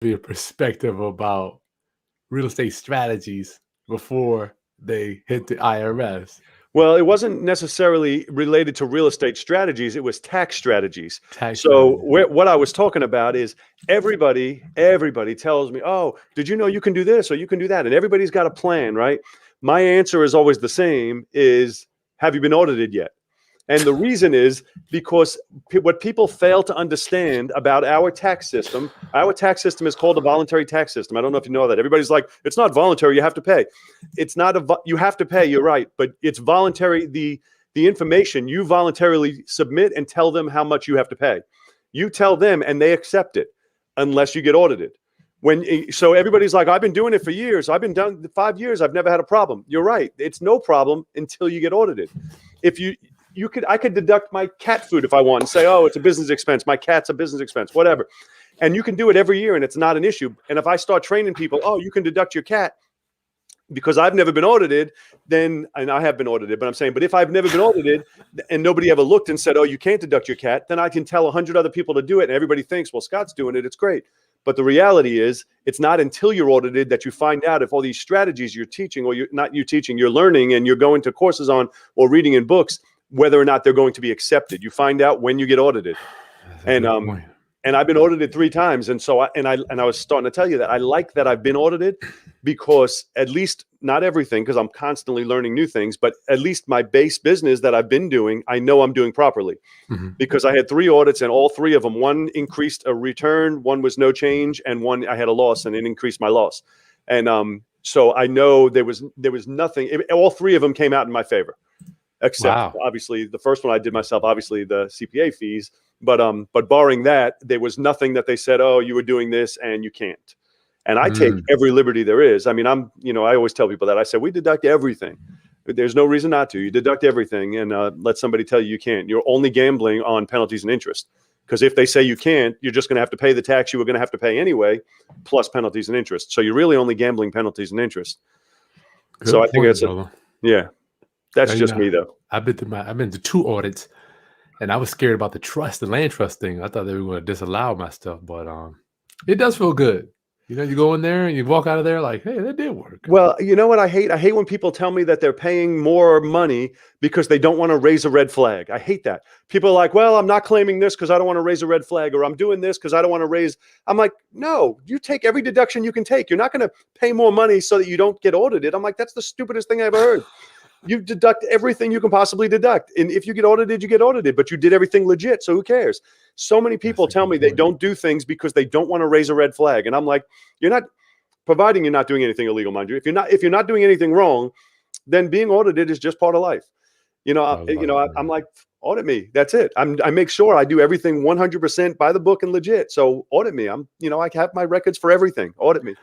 your perspective about real estate strategies before they hit the IRS. Well, it wasn't necessarily related to real estate strategies. It was tax strategies. Tax So strategy. what I was talking about is everybody tells me, oh, did you know you can do this or you can do that? And everybody's got a plan, right? My answer is always the same is, have you been audited yet? And the reason is because what people fail to understand about our tax system is called a voluntary tax system. I don't know if you know that. Everybody's like, it's not voluntary, you have to pay. It's not you have to pay, you're right, but it's voluntary. The information you voluntarily submit and tell them how much you have to pay. You tell them and they accept it unless you get audited. So everybody's like, I've been doing it for years. I've been done 5 years. I've never had a problem. You're right. It's no problem until you get audited. If I could deduct my cat food if I want and say, oh, it's a business expense. My cat's a business expense, whatever. And you can do it every year and it's not an issue. And if I start training people, oh, you can deduct your cat because I've never been audited, and I have been audited, but I'm saying, but if I've never been audited and nobody ever looked and said, oh, you can't deduct your cat, then I can tell 100 other people to do it. And everybody thinks, well, Scott's doing it. It's great. But the reality is it's not until you're audited that you find out if all these strategies you're teaching or you're learning and you're going to courses on or reading in books, whether or not they're going to be accepted. You find out when you get audited. And I've been audited 3 times. And so I was starting to tell you that I like that I've been audited because at least not everything, because I'm constantly learning new things, but at least my base business that I've been doing, I know I'm doing properly because I had 3 audits and all 3 of them, one increased a return, one was no change, and one I had a loss and it increased my loss. And so I know there was nothing, all 3 of them came out in my favor. Except obviously the first one I did myself, obviously the CPA fees, but barring that, there was nothing that they said, oh, you were doing this and you can't. And I take every liberty there is. I mean, I always tell people that. I said, we deduct everything. There's no reason not to. You deduct everything and let somebody tell you can't. You're only gambling on penalties and interest. Because if they say you can't, you're just going to have to pay the tax you were going to have to pay anyway, plus penalties and interest. So you're really only gambling penalties and interest. Good so I think point, that's yeah. That's just me, though. I've been to 2 audits, and I was scared about the land trust thing. I thought they were going to disallow my stuff, but it does feel good. You go in there and you walk out of there like, hey, that did work. Well, you know what I hate? I hate when people tell me that they're paying more money because they don't want to raise a red flag. I hate that. People are like, well, I'm not claiming this because I don't want to raise a red flag, or I'm doing this because I don't want to raise. I'm like, no, you take every deduction you can take. You're not going to pay more money so that you don't get audited. I'm like, that's the stupidest thing I ever heard. You deduct everything you can possibly deduct. And if you get audited, you get audited, but you did everything legit. So who cares? So many people tell me they don't do things because they don't want to raise a red flag. And I'm like, providing you're not doing anything illegal, mind you. If you're not doing anything wrong, then being audited is just part of life. I'm like, audit me. That's it. I make sure I do everything 100% by the book and legit. So audit me. I have my records for everything. Audit me.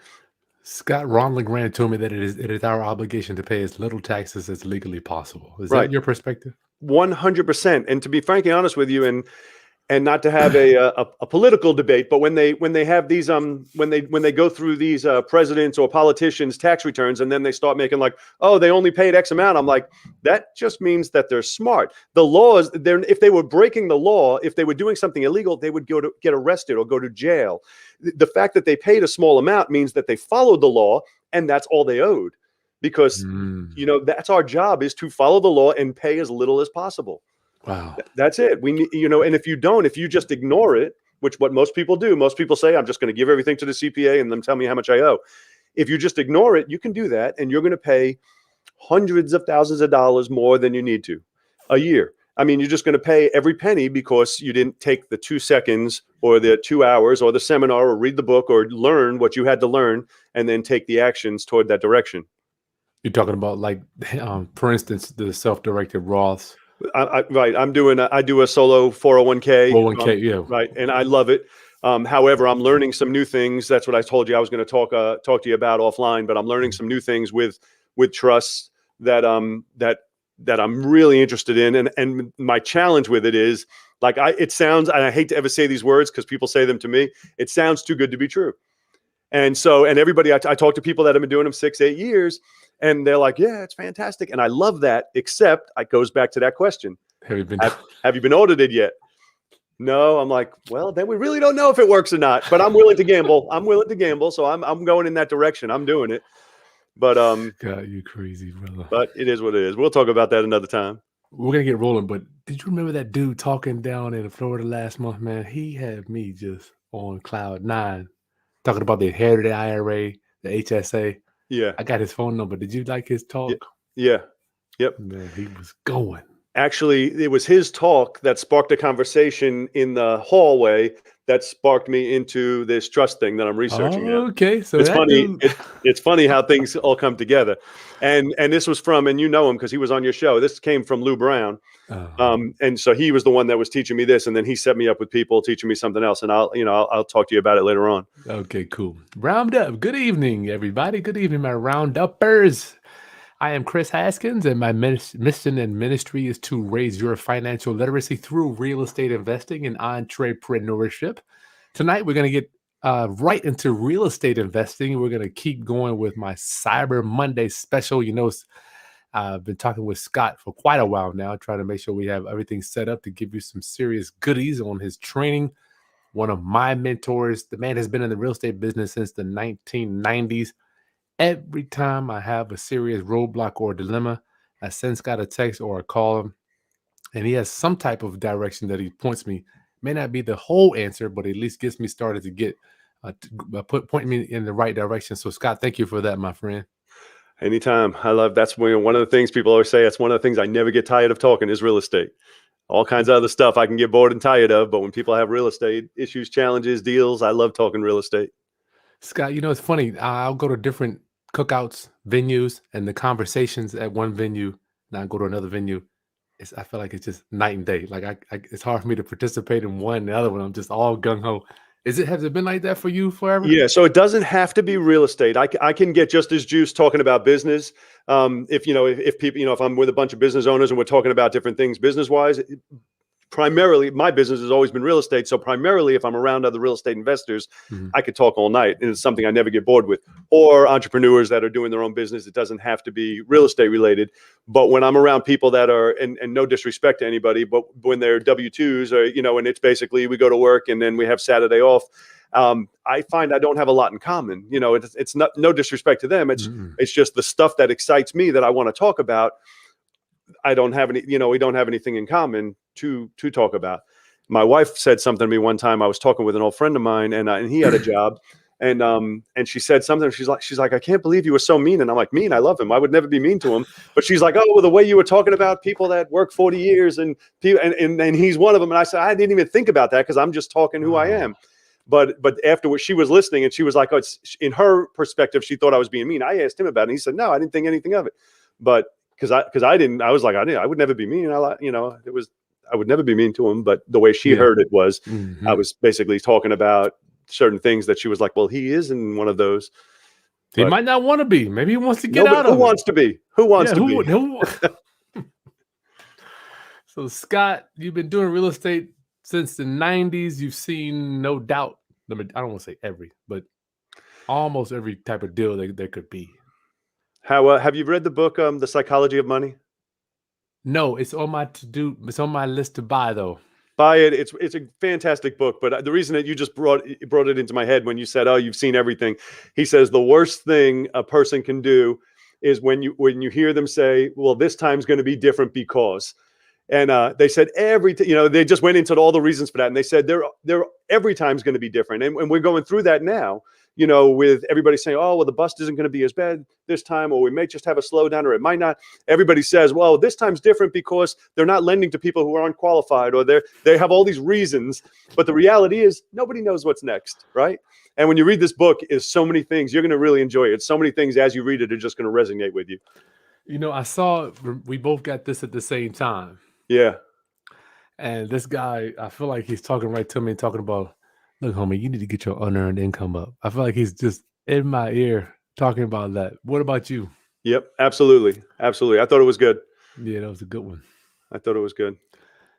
Scott Ron LeGrand told me that it is our obligation to pay as little taxes as legally possible. Is that your perspective? 100%. And to be frankly honest with you, and not to have a political debate, but when they have these when they go through these presidents or politicians' tax returns, and then they start making like, oh, they only paid X amount. I'm like, that just means that they're smart. The laws, if they were breaking the law, if they were doing something illegal, they would get arrested or go to jail. The fact that they paid a small amount means that they followed the law, and that's all they owed. Because that's our job, is to follow the law and pay as little as possible. Wow. That's it. And if you just ignore it, which what most people do, most people say, I'm just going to give everything to the CPA and then tell me how much I owe. If you just ignore it, you can do that. And you're going to pay hundreds of thousands of dollars more than you need to a year. I mean, you're just going to pay every penny because you didn't take the 2 seconds or the 2 hours or the seminar or read the book or learn what you had to learn and then take the actions toward that direction. You're talking about, like, for instance, the self-directed Roths. Right. I do a solo 401k. 401k, yeah. Right. And I love it. However, I'm learning some new things. That's what I told you I was going to talk to you about offline, but I'm learning some new things with trusts that I'm really interested in. And my challenge with it is, like, it sounds, and I hate to ever say these words because people say them to me, it sounds too good to be true. And everybody, I talk to people that have been doing them 6-8 years, and they're like, yeah, it's fantastic. And I love that, except it goes back to that question. Have you been audited yet? No, I'm like, well, then we really don't know if it works or not, but I'm willing to gamble. I'm willing to gamble. So I'm going in that direction. I'm doing it. But God, you crazy, brother. but it is what it is. We'll talk about that another time. We're gonna get rolling, but did you remember that dude talking down in Florida last month, man? He had me just on cloud nine, talking about the inherited IRA, the HSA. Yeah. I got his phone number. Did you like his Yeah. talk? Yeah. Yep. Man, he was going. Actually, it was his talk that sparked a conversation in the hallway that sparked me into this trust thing that I'm researching now. Okay, so It's that funny. dude. It's funny how things all come together. And this was from, and you know him because he was on your show. This came from Lou Brown. And so he was the one that was teaching me this, and then he set me up with people teaching me something else. And I'll talk to you about it later on. Okay, cool. Round up. Good evening, everybody. Good evening, my round-uppers. I am Chris Haskins, and my mission and ministry is to raise your financial literacy through real estate investing and entrepreneurship. Tonight, we're going to get right into real estate investing. We're going to keep going with my Cyber Monday special. You know, I've been talking with Scott for quite a while now, trying to make sure we have everything set up to give you some serious goodies on his training. One of my mentors, the man has been in the real estate business since the 1990s. Every time I have a serious roadblock or dilemma, I send Scott a text or a call him, and he has some type of direction that he points me. May not be the whole answer, but at least gets me started to get point me in the right direction. So, Scott, thank you for that, my friend. Anytime. I love that's one of the things people always say. That's one of the things I never get tired of talking is real estate. All kinds of other stuff I can get bored and tired of, but when people have real estate issues, challenges, deals, I love talking real estate. Scott, you know, it's funny. I'll go to different cookouts, venues, and the conversations at one venue, and I go to another venue. I feel like it's just night and day. Like it's hard for me to participate in one and the other one. I'm just all gung ho. Has it been like that for you forever? Yeah, so it doesn't have to be real estate. I can get just as juiced talking about business. If people, if I'm with a bunch of business owners and we're talking about different things business wise, primarily my business has always been real estate. So primarily if I'm around other real estate investors, I could talk all night, and it's something I never get bored with. Or entrepreneurs that are doing their own business. It doesn't have to be real estate related. But when I'm around people that are, and no disrespect to anybody, but when they're W-2s or, and it's basically we go to work and then we have Saturday off, I find I don't have a lot in common. It's not, no disrespect to them. It's just the stuff that excites me that I want to talk about. I don't have any, we don't have anything in common to talk about. My wife said something to me one time. I was talking with an old friend of mine, and he had a job, and she said something. She's like, I can't believe you were so mean. And I'm like, mean? I love him. I would never be mean to him. But she's like, oh, well, the way you were talking about people that work 40 years and people, and he's one of them. And I said, I didn't even think about that because I'm just talking who I am. But afterwards, she was listening, and she was like, oh, it's in her perspective, she thought I was being mean. I asked him about it, and he said, no, I didn't think anything of it. But because I didn't, I was like, I would never be mean. I would never be mean to him. But the way she heard it was, I was basically talking about certain things that she was like, well, he is in one of those. He might not want to be. Maybe he wants to get out of it. Who wants to be? Who wants to be? So, Scott, you've been doing real estate since the 90s. You've seen, no doubt, I don't want to say every, but almost every type of deal there could be. How have you read the book, The Psychology of Money? No, it's on my to-do. It's on my list to buy, though. Buy it. It's a fantastic book. But the reason that you just brought it into my head when you said, "Oh, you've seen everything," he says the worst thing a person can do is when you hear them say, "Well, this time's going to be different because." And they said they just went into all the reasons for that, and they said they're every time's going to be different, and we're going through that now. With everybody saying, oh, well, the bust isn't going to be as bad this time, or we may just have a slowdown, or it might not. Everybody says, well, this time's different because they're not lending to people who are unqualified, or they have all these reasons. But the reality is nobody knows what's next, right? And when you read this book, is so many things, you're going to really enjoy it. So many things as you read it are just going to resonate with you. I saw we both got this at the same time. Yeah. And this guy, I feel like he's talking right to me, talking about, look, homie, you need to get your unearned income up. I feel like he's just in my ear talking about that. What about you? Yep, absolutely. Absolutely. I thought it was good. Yeah, that was a good one. I thought it was good.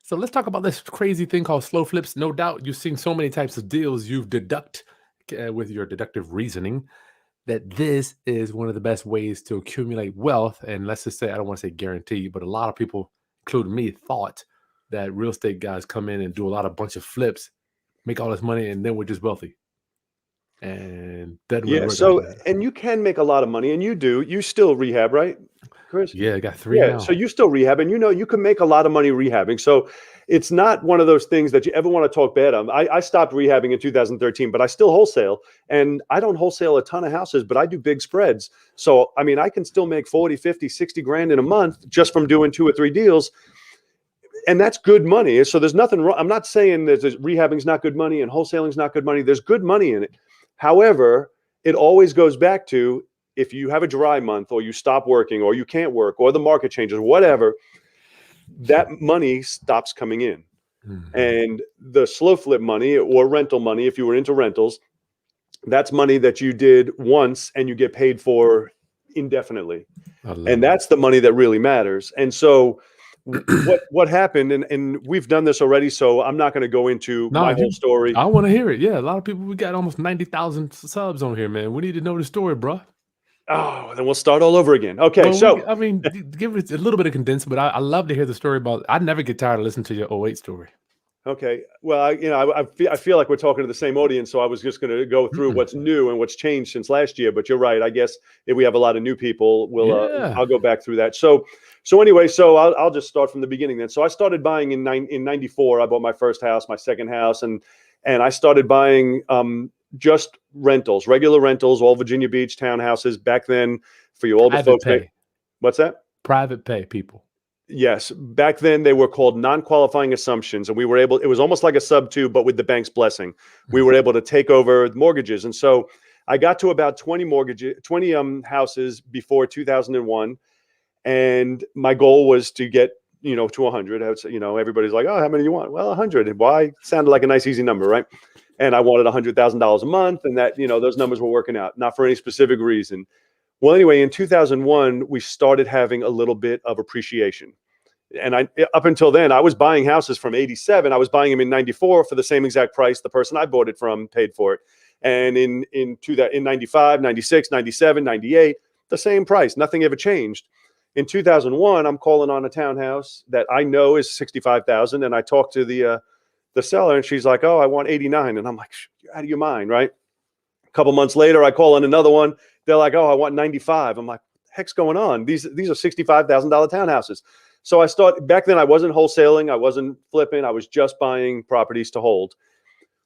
So let's talk about this crazy thing called slow flips. No doubt you've seen so many types of deals you've deduct with your deductive reasoning that this is one of the best ways to accumulate wealth. And let's just say, I don't want to say guarantee, but a lot of people, including me, thought that real estate guys come in and do a bunch of flips, make all this money, and then we're just wealthy. And doesn't really Yeah. work like So, that. and you can make a lot of money, and you do. You still rehab, right, Chris? Yeah, I got 3 Yeah. now. So you still rehab, and you can make a lot of money rehabbing. So it's not one of those things that you ever want to talk bad on. I stopped rehabbing in 2013, but I still wholesale, and I don't wholesale a ton of houses, but I do big spreads. So, I mean, I can still make 40, 50, 60 grand in a month just from doing 2 or 3 deals. And that's good money. So there's nothing wrong. I'm not saying that rehabbing's not good money and wholesaling's not good money. There's good money in it. However, it always goes back to, if you have a dry month or you stop working or you can't work or the market changes, whatever, that money stops coming in. Mhm. And the slow flip money or rental money, if you were into rentals, that's money that you did once and you get paid for indefinitely. I love And it. that's the money that really matters. And so what happened, and we've done this already, so I'm not going to go into No, my whole story. I want to hear it. Yeah, a lot of people. We got almost 90,000 subs on here, man. We need to know the story, bro. Oh, then we'll start all over again. Okay, Well, so I mean, give it a little bit of condensed, but I love to hear the story about. I never get tired of listening to your '08 story. okay, well, I feel like we're talking to the same audience, so I was just going to go through what's new and what's changed since last year. But you're right. I guess if we have a lot of new people, Yeah. I'll go back through that. So anyway, so I'll just start from the beginning then. So I started buying in '94. I bought my first house, my second house, and I started buying just rentals, regular rentals, all Virginia Beach townhouses back then. For you older Private folks, pay. what's that? Private pay people. Yes, back then they were called non-qualifying assumptions, and we were able. It was almost like a sub two, but with the bank's blessing, we were able to take over mortgages. And so I got to about 20 houses before 2001, and my goal was to get to 100. I would say, everybody's like, oh, how many do you want? Well, 100. Why? Sounded like a nice easy number, right? And I wanted $100,000 a month, and that those numbers were working out, not for any specific reason. Well, anyway, in 2001, we started having a little bit of appreciation. And up until then, I was buying houses from 87. I was buying them in 94 for the same exact price the person I bought it from paid for it. And in 95, 96, 97, 98, the same price. Nothing ever changed. In 2001, I'm calling on a townhouse that I know is 65,000, and I talked to the seller, and she's like, "Oh, I want 89," and I'm like, "You're out of your mind, right?" A couple months later, I call on another one. They're like, "Oh, I want 95." I'm like, "Heck's going on? These are $65,000 townhouses." So I started back then. I wasn't wholesaling. I wasn't flipping. I was just buying properties to hold.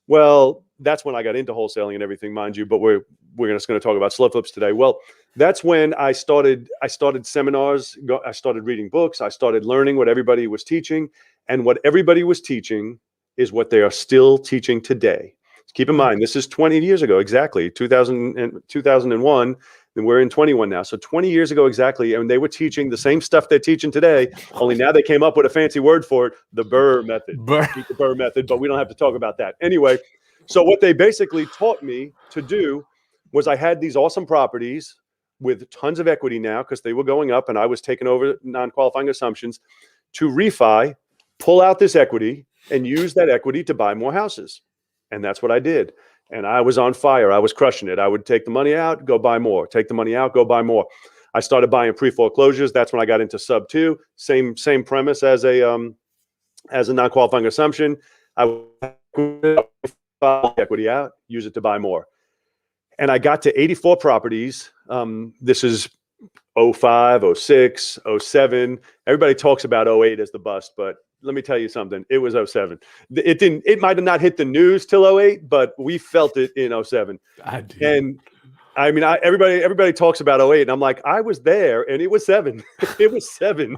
Well, that's when I got into wholesaling and everything, mind you. But we're just going to talk about slow flips today. Well, that's when I started seminars. I started reading books. I started learning what everybody was teaching, and what everybody was teaching is what they are still teaching today. Keep in mind, this is 20 years ago, exactly, 2001, and we're in 21 now. So 20 years ago exactly, and they were teaching the same stuff they're teaching today, only now they came up with a fancy word for it, the Burr method. Keep the Burr method, but we don't have to talk about that. Anyway, so what they basically taught me to do was, I had these awesome properties with tons of equity now because they were going up and I was taking over non-qualifying assumptions, to refi, pull out this equity, and use that equity to buy more houses. And that's what I did. And I was on fire. I was crushing it. I would take the money out, go buy more. Take the money out, go buy more. I started buying pre-foreclosures. That's when I got into sub two. Same premise as a non-qualifying assumption. I would buy equity out, use it to buy more. And I got to 84 properties. This is 05, 06, 07. Everybody talks about 08 as the bust, but let me tell you something. It was 07. It might have not hit the news till 08, but we felt it in 07. I did. And I mean, everybody talks about 08, and I'm like, I was there, and it was 7. It was 7.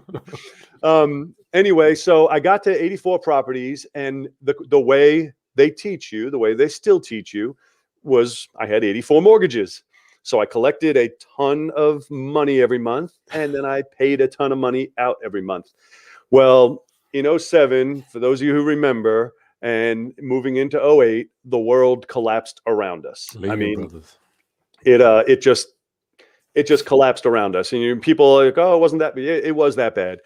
Anyway, so I got to 84 properties, and the way they teach you, the way they still teach you, was I had 84 mortgages. So I collected a ton of money every month, and then I paid a ton of money out every month. Well, in 07, for those of you who remember, and moving into 08, the world collapsed around us. Lehman I mean, Brothers. it just collapsed around us. And people are like, oh, it wasn't that bad. It was that bad.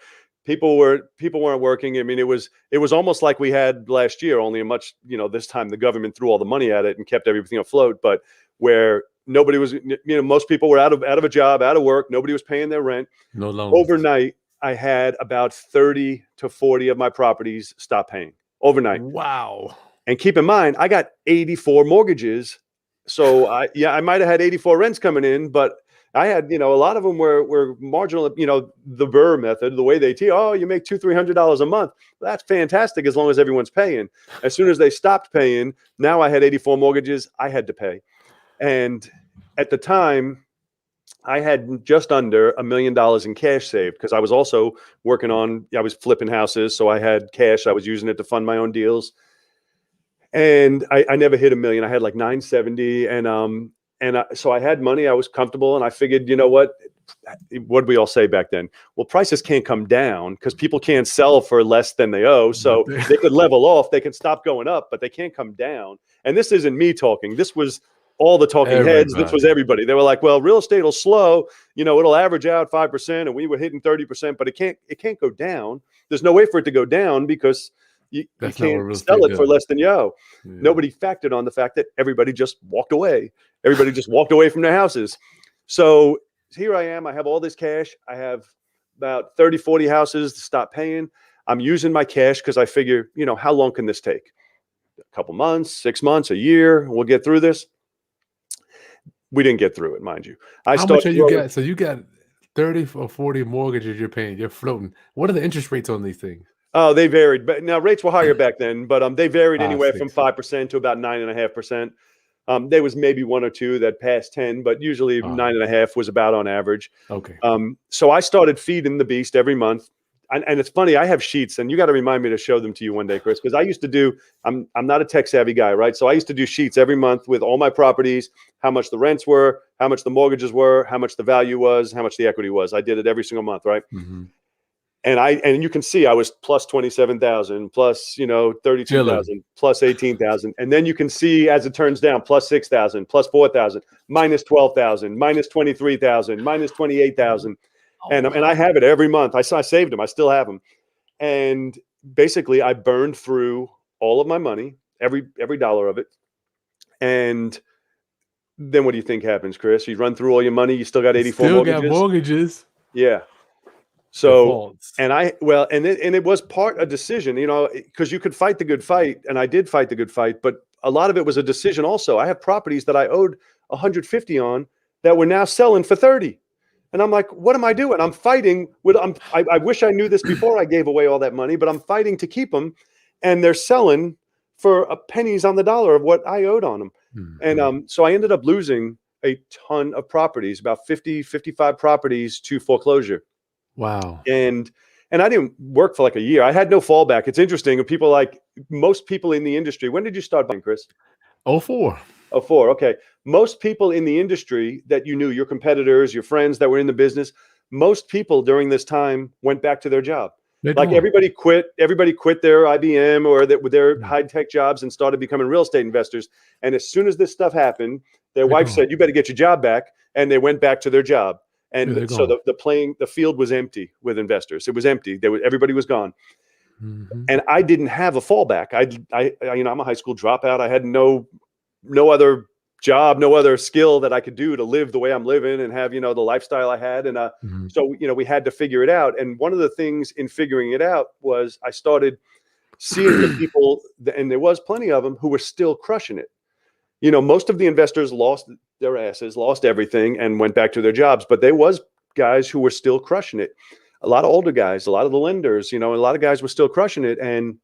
People weren't working. I mean, it was almost like we had last year, only a much, this time the government threw all the money at it and kept everything afloat, but where nobody was, most people were out of a job, out of work. Nobody was paying their rent. No loans. Overnight, I had about 30 to 40 of my properties stop paying overnight. Wow. And keep in mind, I got 84 mortgages. So I might have had 84 rents coming in, but I had, a lot of them were marginal, the Burr method, the way they teach, oh, you make $200-300 a month. That's fantastic as long as everyone's paying. As soon as they stopped paying, now I had 84 mortgages I had to pay. And at the time, I had just under $1 million in cash saved because I was also I was flipping houses. So I had cash. I was using it to fund my own deals. And I never hit $1 million. I had like 970. So I had money. I was comfortable. And I figured, you know what did we all say back then? Well, prices can't come down because people can't sell for less than they owe. So they could level off. They can stop going up, but they can't come down. And this isn't me talking. This was all the talking heads. This was everybody. They were like, well, real estate will slow, it'll average out 5%, and we were hitting 30%, but it can't go down. There's no way for it to go down because you can't sell it for less than you owe. Yeah. Nobody factored on the fact that everybody just walked away. Everybody just walked away from their houses. So here I am. I have all this cash. I have about 30, 40 houses to stop paying. I'm using my cash because I figure, how long can this take? A couple months, 6 months, a year. We'll get through this. We didn't get through it, mind you. How much are you got? So you got 30 or 40 mortgages you're paying. You're floating. What are the interest rates on these things? Oh, they varied. But now rates were higher back then, but they varied anywhere from 5% to about 9.5%. There was maybe one or two that passed 10, but usually 9.5 was about on average. Okay. So I started feeding the beast every month. And it's funny, I have sheets, and you got to remind me to show them to you one day, Chris, because I used to do, I'm not a tech savvy guy, right? So I used to do sheets every month with all my properties, how much the rents were, how much the mortgages were, how much the value was, how much the equity was. I did it every single month, right? Mm-hmm. And you can see I was plus 27,000, plus 32,000, plus 18,000, and then you can see as it turns down, plus 6,000, plus 4,000, minus 12,000, minus 23,000, minus 28,000. And I have it every month. I saved them. I still have them. And basically, I burned through all of my money, every dollar of it. And then what do you think happens, Chris? You run through all your money. You still got 84 mortgages. Got mortgages. Yeah. So, Defaults. and it was a decision, because you could fight the good fight. And I did fight the good fight. But a lot of it was a decision also. I have properties that I owed 150 on that were now selling for 30. And I'm like, what am I doing? I'm fighting with, I wish I knew this before I gave away all that money, but I'm fighting to keep them. And they're selling for pennies on the dollar of what I owed on them. Mm-hmm. And so I ended up losing a ton of properties, about 50, 55 properties to foreclosure. Wow. And I didn't work for like a year. I had no fallback. It's interesting. Most people in the industry, when did you start buying, Chris? 04. 04. Okay. Most people in the industry that you knew, your competitors, your friends that were in the business, most people during this time went back to their job. Everybody quit their IBM or their high-tech jobs and started becoming real estate investors. And as soon as this stuff happened, their wife said, you better get your job back. And they went back to their job. And so the field was empty with investors. It was empty. Everybody was gone. Mm-hmm. And I didn't have a fallback. I'm a high school dropout. I had no other job, no other skill that I could do to live the way I'm living and have, the lifestyle I had. And so, we had to figure it out. And one of the things in figuring it out was I started seeing the people, and there was plenty of them who were still crushing it. Most of the investors lost their asses, lost everything, and went back to their jobs. But there was guys who were still crushing it. A lot of older guys, a lot of the lenders, a lot of guys were still crushing it. And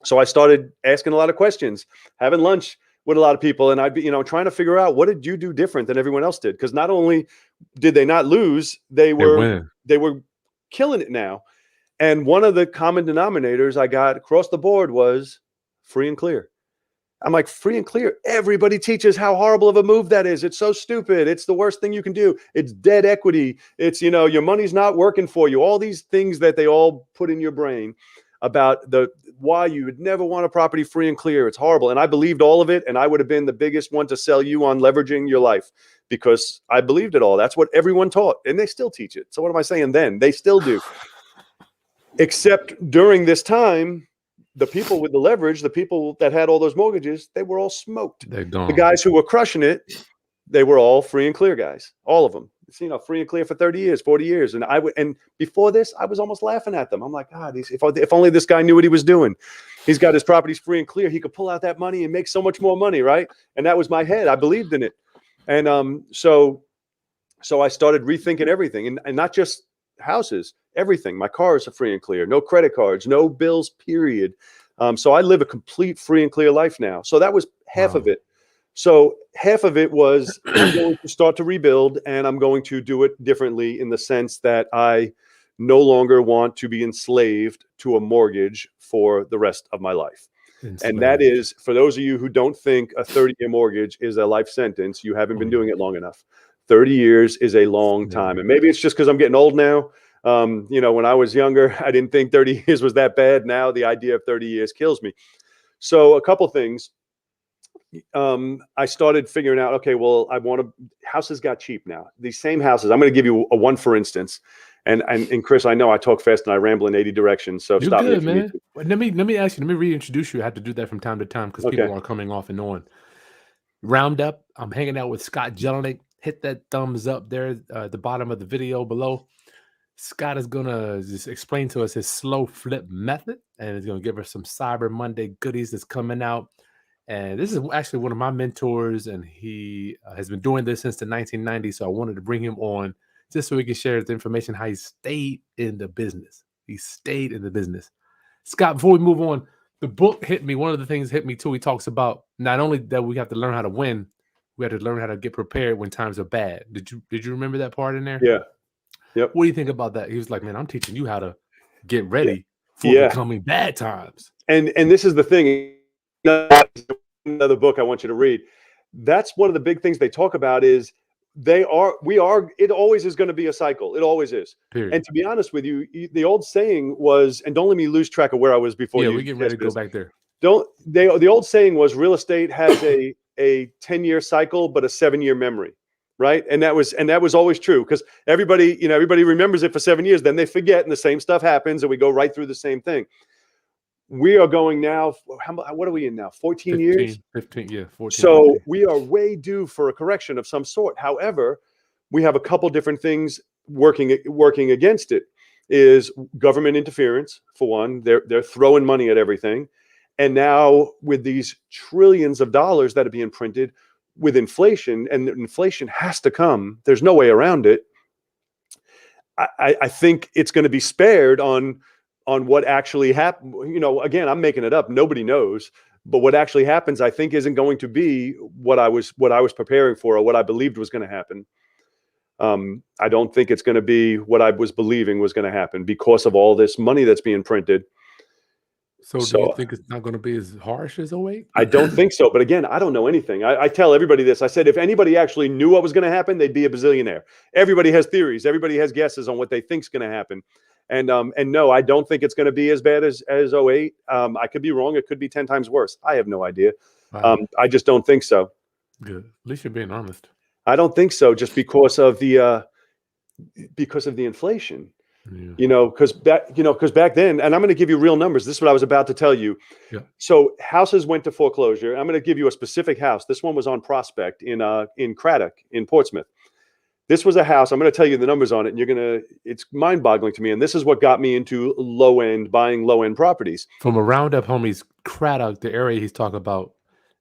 so I started asking a lot of questions, having lunch with a lot of people. And I'd be, trying to figure out, what did you do different than everyone else did? Because not only did they not lose, they were killing it now. And one of the common denominators I got across the board was free and clear. I'm like, free and clear. Everybody teaches how horrible of a move that is. It's so stupid. It's the worst thing you can do. It's dead equity. It's, your money's not working for you. All these things that they all put in your brain about why you would never want a property free and clear. It's horrible. And I believed all of it. And I would have been the biggest one to sell you on leveraging your life because I believed it all. That's what everyone taught. And they still teach it. So what am I saying then? They still do. Except during this time, the people with the leverage, the people that had all those mortgages, they were all smoked. They're gone. The guys who were crushing it, they were all free and clear guys, all of them. free and clear for 30 years, 40 years. And before this, I was almost laughing at them. I'm like, God, if only this guy knew what he was doing. He's got his properties free and clear. He could pull out that money and make so much more money, right? And that was my head. I believed in it. And so I started rethinking everything, and not just houses, everything. My cars are free and clear, no credit cards, no bills, period. So I live a complete free and clear life now. So that was half of it. So half of it was I'm going to start to rebuild, and I'm going to do it differently in the sense that I no longer want to be enslaved to a mortgage for the rest of my life. And that is, for those of you who don't think a 30-year mortgage is a life sentence, you haven't been doing it long enough. 30 years is a long time. And maybe it's just because I'm getting old now. When I was younger, I didn't think 30 years was that bad. Now the idea of 30 years kills me. So a couple things. I started figuring out, okay, well, houses got cheap now. These same houses, I'm going to give you a one, for instance. And Chris, I know I talk fast and I ramble in 80 directions. So you're stop good, me. Man. Let me ask you, let me reintroduce you. I have to do that from time to time because people are coming off and on. Roundup, I'm hanging out with Scott Jelinek. Hit that thumbs up there at the bottom of the video below. Scott is going to just explain to us his slow flip method, and he's going to give us some Cyber Monday goodies that's coming out. And this is actually one of my mentors, and he has been doing this since the 1990s. So I wanted to bring him on just so we can share the information, how he stayed in the business. He stayed in the business. Scott, before we move on, the book hit me. One of the things hit me too. He talks about not only that we have to learn how to win, we have to learn how to get prepared when times are bad. Did you remember that part in there? Yeah. Yep. What do you think about that? He was like, man, I'm teaching you how to get ready for becoming bad times. And this is the thing. Another book I want you to read. That's one of the big things they talk about is it always is going to be a cycle. It always is. Period. And to be honest with you, the old saying was, and don't let me lose track of where I was before. Yeah, we get ready to go back there. The old saying was real estate has a 10-year cycle, but a 7-year memory. Right. And that was always true because everybody remembers it for 7 years. Then they forget and the same stuff happens and we go right through the same thing. We are going now. What are we in now? 14 years? 15, yeah. 14. So 15. We are way due for a correction of some sort. However, we have a couple different things working against it. Is government interference, for one. They're throwing money at everything. And now with these trillions of dollars that are being printed, with inflation, and inflation has to come. There's no way around it. I think it's going to be spared on what actually happened. Again, I'm making it up. Nobody knows. But what actually happens, I think, isn't going to be what I was preparing for or what I believed was going to happen. I don't think it's going to be what I was believing was going to happen because of all this money that's being printed. So do you think it's not going to be as harsh as 08? I don't think so. But again, I don't know anything. I tell everybody this. I said, if anybody actually knew what was going to happen, they'd be a bazillionaire. Everybody has theories. Everybody has guesses on what they think is going to happen. And no, I don't think it's going to be as bad as 08. I could be wrong. It could be 10 times worse. I have no idea. Wow. I just don't think so. Good. At least you're being honest. I don't think so, just because of the inflation. Yeah. Because back then, and I'm going to give you real numbers. This is what I was about to tell you. Yeah. So houses went to foreclosure. I'm going to give you a specific house. This one was on Prospect in Craddock in Portsmouth. This was a house. I'm going to tell you the numbers on it, and it's mind-boggling to me. And this is what got me into buying low-end properties. From a roundup, homies, Craddock, the area he's talking about,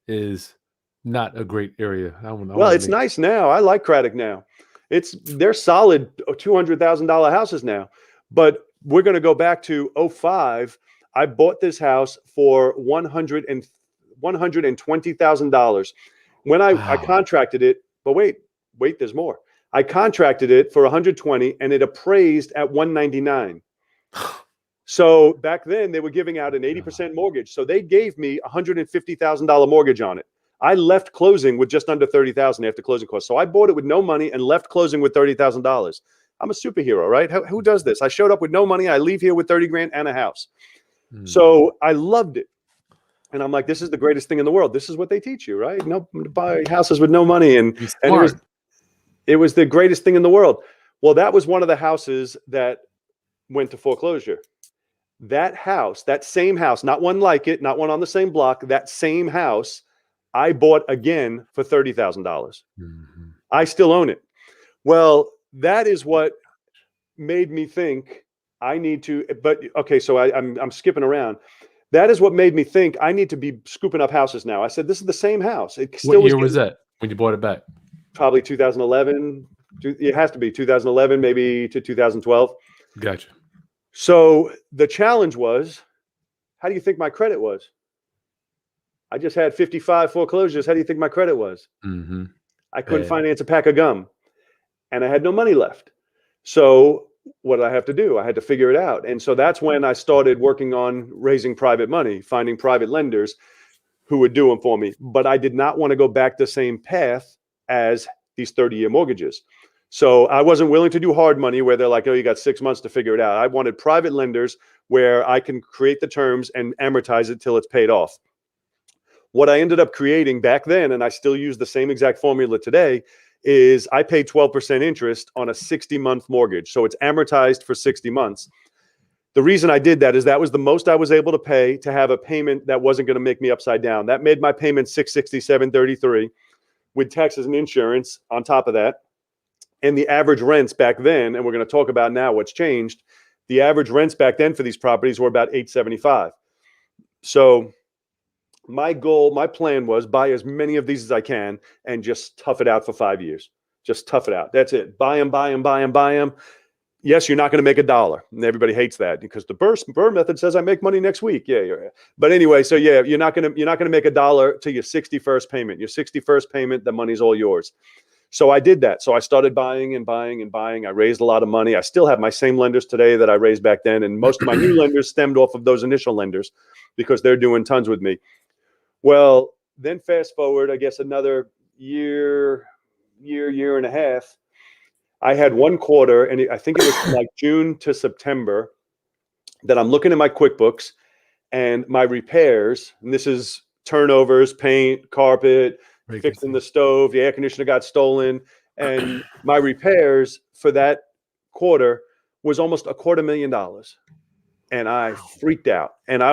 is not a great area. It's nice now. I like Craddock now. They're solid $200,000 houses now, but we're going to go back to 05. I bought this house for $120,000 when I contracted it. But wait, there's more. I contracted it for 120 and it appraised at 199. So back then they were giving out an 80% mortgage. So they gave me $150,000 mortgage on it. I left closing with just under $30,000 after closing costs. So I bought it with no money and left closing with $30,000. I'm a superhero, right? Who does this? I showed up with no money. I leave here with 30 grand and a house. So I loved it. And I'm like, this is the greatest thing in the world. This is what they teach you, right? No, buy houses with no money. And it was the greatest thing in the world. Well, that was one of the houses that went to foreclosure. That house, that same house, not one like it, not one on the same block, that same house, I bought again for $30,000. Mm-hmm. I still own it. Well, that is what made me think I need to. But okay, so I'm skipping around. That is what made me think I need to be scooping up houses now. I said, this is the same house. It still What was year was that when you bought it back? probably 2011. It has to be 2011, maybe to 2012. Gotcha. So the challenge was, how do you think my credit was? I just had 55 foreclosures. How do you think my credit was? Mm-hmm. I couldn't finance a pack of gum, and I had no money left. So what did I have to do? I had to figure it out. And so that's when I started working on raising private money, finding private lenders who would do them for me. But I did not want to go back the same path as these 30-year mortgages. So I wasn't willing to do hard money where they're like, oh, you got 6 months to figure it out. I wanted private lenders where I can create the terms and amortize it till it's paid off. What I ended up creating back then, and I still use the same exact formula today, is I pay 12% interest on a 60-month mortgage. So it's amortized for 60 months. The reason I did that is that was the most I was able to pay to have a payment that wasn't going to make me upside down. That made my payment $667.33 with taxes and insurance on top of that. And the average rents back then, and we're going to talk about now what's changed, the average rents back then for these properties were about $875. So my goal, my plan was buy as many of these as I can and just tough it out for 5 years. Just tough it out. That's it. Buy them, buy them, buy them, buy them. Yes, you're not going to make $1. And everybody hates that because the Burr method says I make money next week. Yeah. But anyway, so yeah, you're not going to make $1 to your 61st payment. Your 61st payment, the money's all yours. So I did that. So I started buying and buying and buying. I raised a lot of money. I still have my same lenders today that I raised back then. And most of my new lenders stemmed off of those initial lenders because they're doing tons with me. Well, then fast forward, I guess another year and a half, I had one quarter, and I think it was like June to September, that I'm looking at my QuickBooks and my repairs, and this is turnovers, paint, carpet, fixing the stove, the air conditioner got stolen, and my repairs for that quarter was almost $250,000. And I freaked out. And I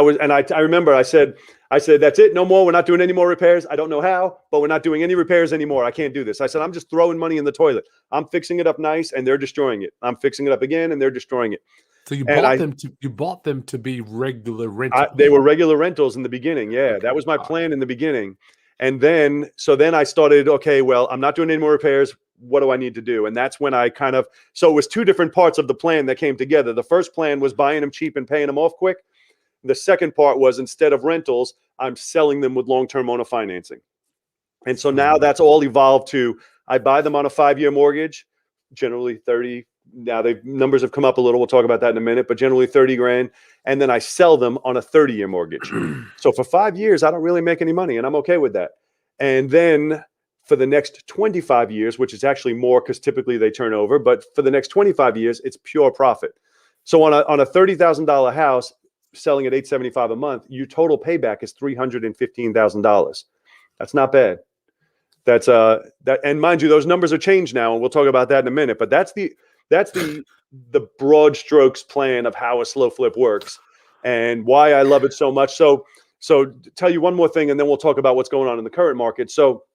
remember I said, that's it. No more. We're not doing any more repairs. I don't know how, but we're not doing any repairs anymore. I can't do this. I said, I'm just throwing money in the toilet. I'm fixing it up nice and they're destroying it. I'm fixing it up again and they're destroying it. So you bought them to be regular rentals. They were regular rentals in the beginning. Yeah. Okay. That was my plan in the beginning. And then I started, okay, well, I'm not doing any more repairs. What do I need to do? And that's when I so it was two different parts of the plan that came together. The first plan was buying them cheap and paying them off quick. The second part was, instead of rentals, I'm selling them with long-term owner financing. And so now that's all evolved to, I buy them on a 5-year mortgage, generally 30. Now numbers have come up a little. We'll talk about that in a minute, but generally 30 grand. And then I sell them on a 30-year mortgage. So for 5 years, I don't really make any money and I'm okay with that. And then for the next 25 years, which is actually more because typically they turn over, but for the next 25 years, it's pure profit. So on a $30,000 house, selling at $875 a month, your total payback is $315,000. That's not bad. That's and mind you, those numbers are changed now, and we'll talk about that in a minute. But that's the broad strokes plan of how a slow flip works and why I love it so much. So tell you one more thing, and then we'll talk about what's going on in the current market. So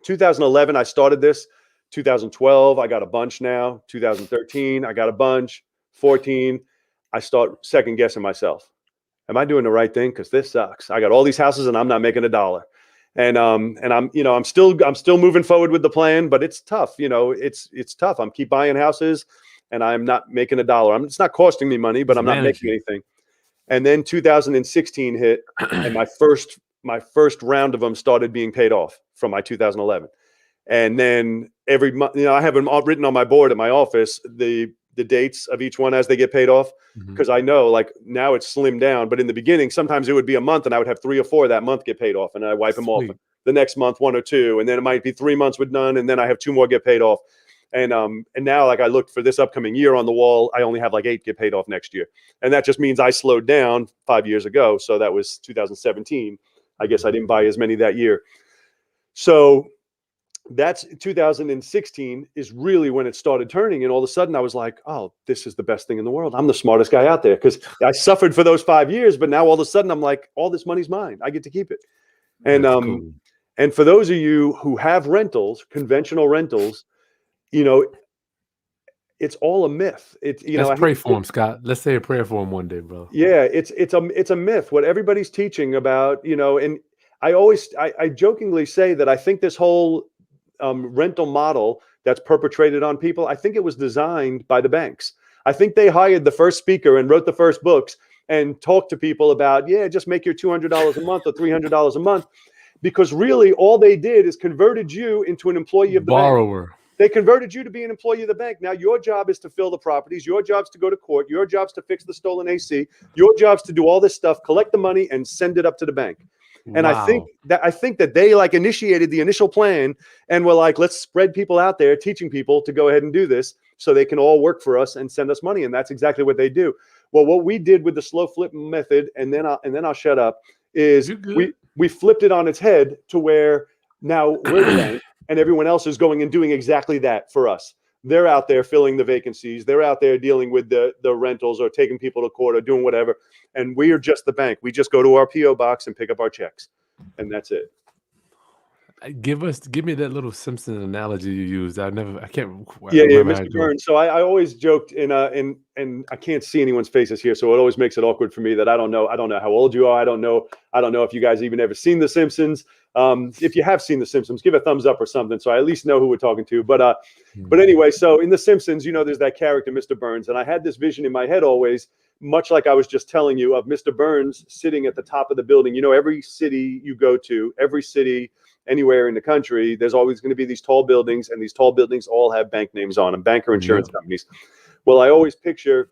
2011, I started this. 2012, I got a bunch now. 2013, I got a bunch. 14, I start second guessing myself. Am I doing the right thing? Because this sucks. I got all these houses and I'm not making $1. And I'm still moving forward with the plan, but it's tough. It's tough. I'm keep buying houses and I'm not making $1. It's not costing me money, but I'm not making anything. And then 2016 hit, and my first round of them started being paid off from my 2011. And then every month, I have them all written on my board at my office, the dates of each one as they get paid off, because I know, like, now it's slimmed down. But in the beginning, sometimes it would be a month and I would have 3 or 4 that month get paid off, and I wipe them off. The next month, 1 or 2, and then it might be 3 months with none, and then I have 2 more get paid off. And now, like, I looked for this upcoming year on the wall, I only have like 8 get paid off next year. And that just means I slowed down 5 years ago. So that was 2017. I guess I didn't buy as many that year. So that's 2016 is really when it started turning. And all of a sudden I was like, oh, this is the best thing in the world. I'm the smartest guy out there, because I suffered for those 5 years. But now all of a sudden I'm like, all this money's mine. I get to keep it. And cool. And for those of you who have rentals, conventional rentals, it's all a myth. Let's I hate pray to for him, Scott. Let's say a prayer for him one day, bro. yeah, it's a myth. What everybody's teaching about, and I jokingly say that I think this whole rental model that's perpetrated on people, I think it was designed by the banks. I think they hired the first speaker and wrote the first books and talked to people about, yeah, just make your $200 a month or $300 a month, because really all they did is converted you into an employee of the bank. Borrower. They converted you to be an employee of the bank. Now your job is to fill the properties. Your job's to go to court. Your job's to fix the stolen AC. Your job's to do all this stuff, collect the money, and send it up to the bank. And Wow. I think that they like initiated the initial plan and were like, let's spread people out there, teaching people to go ahead and do this so they can all work for us and send us money. And that's exactly what they do. Well, what we did with the slow flip method, and then I'll shut up, is You good? we flipped it on its head to where now we're the bank and everyone else is going and doing exactly that for us. They're out there filling the vacancies. They're out there dealing with the rentals or taking people to court or doing whatever. And we are just the bank. We just go to our PO box and pick up our checks, and that's it. Give me that little Simpson analogy you used. I can't Yeah, remember how Mr. it goes. Burns. So I always joked and I can't see anyone's faces here, so it always makes it awkward for me that I don't know how old you are. I don't know if you guys even ever seen The Simpsons. If you have seen The Simpsons, give a thumbs up or something, so I at least know who we're talking to. But anyway, so in The Simpsons, there's that character, Mr. Burns, and I had this vision in my head always, much like I was just telling you, of Mr. Burns sitting at the top of the building. Every city you go to, every city anywhere in the country, there's always going to be these tall buildings, and these tall buildings all have bank names on them, bank or insurance companies. Well, I always picture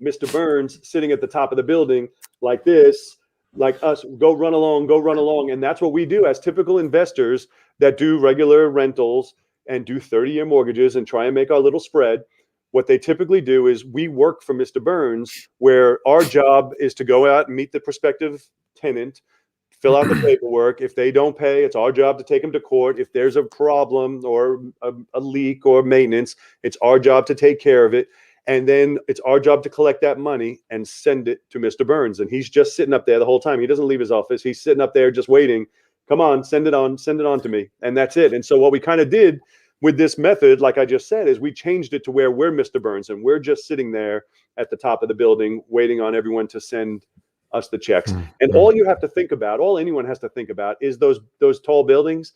Mr. Burns sitting at the top of the building like this, like us, go run along. And that's what we do as typical investors that do regular rentals and do 30-year mortgages and try and make our little spread. What they typically do is we work for Mr. Burns, where our job is to go out and meet the prospective tenant, fill out the paperwork. If they don't pay, it's our job to take them to court. If there's a problem or a leak or maintenance, it's our job to take care of it. And then it's our job to collect that money and send it to Mr. Burns. And he's just sitting up there the whole time. He doesn't leave his office. He's sitting up there just waiting. Come on, send it on to me. And that's it. And so what we kind of did with this method, like I just said, is we changed it to where we're Mr. Burns and we're just sitting there at the top of the building waiting on everyone to send us the checks. And all you have to think about, all anyone has to think about, is those tall buildings.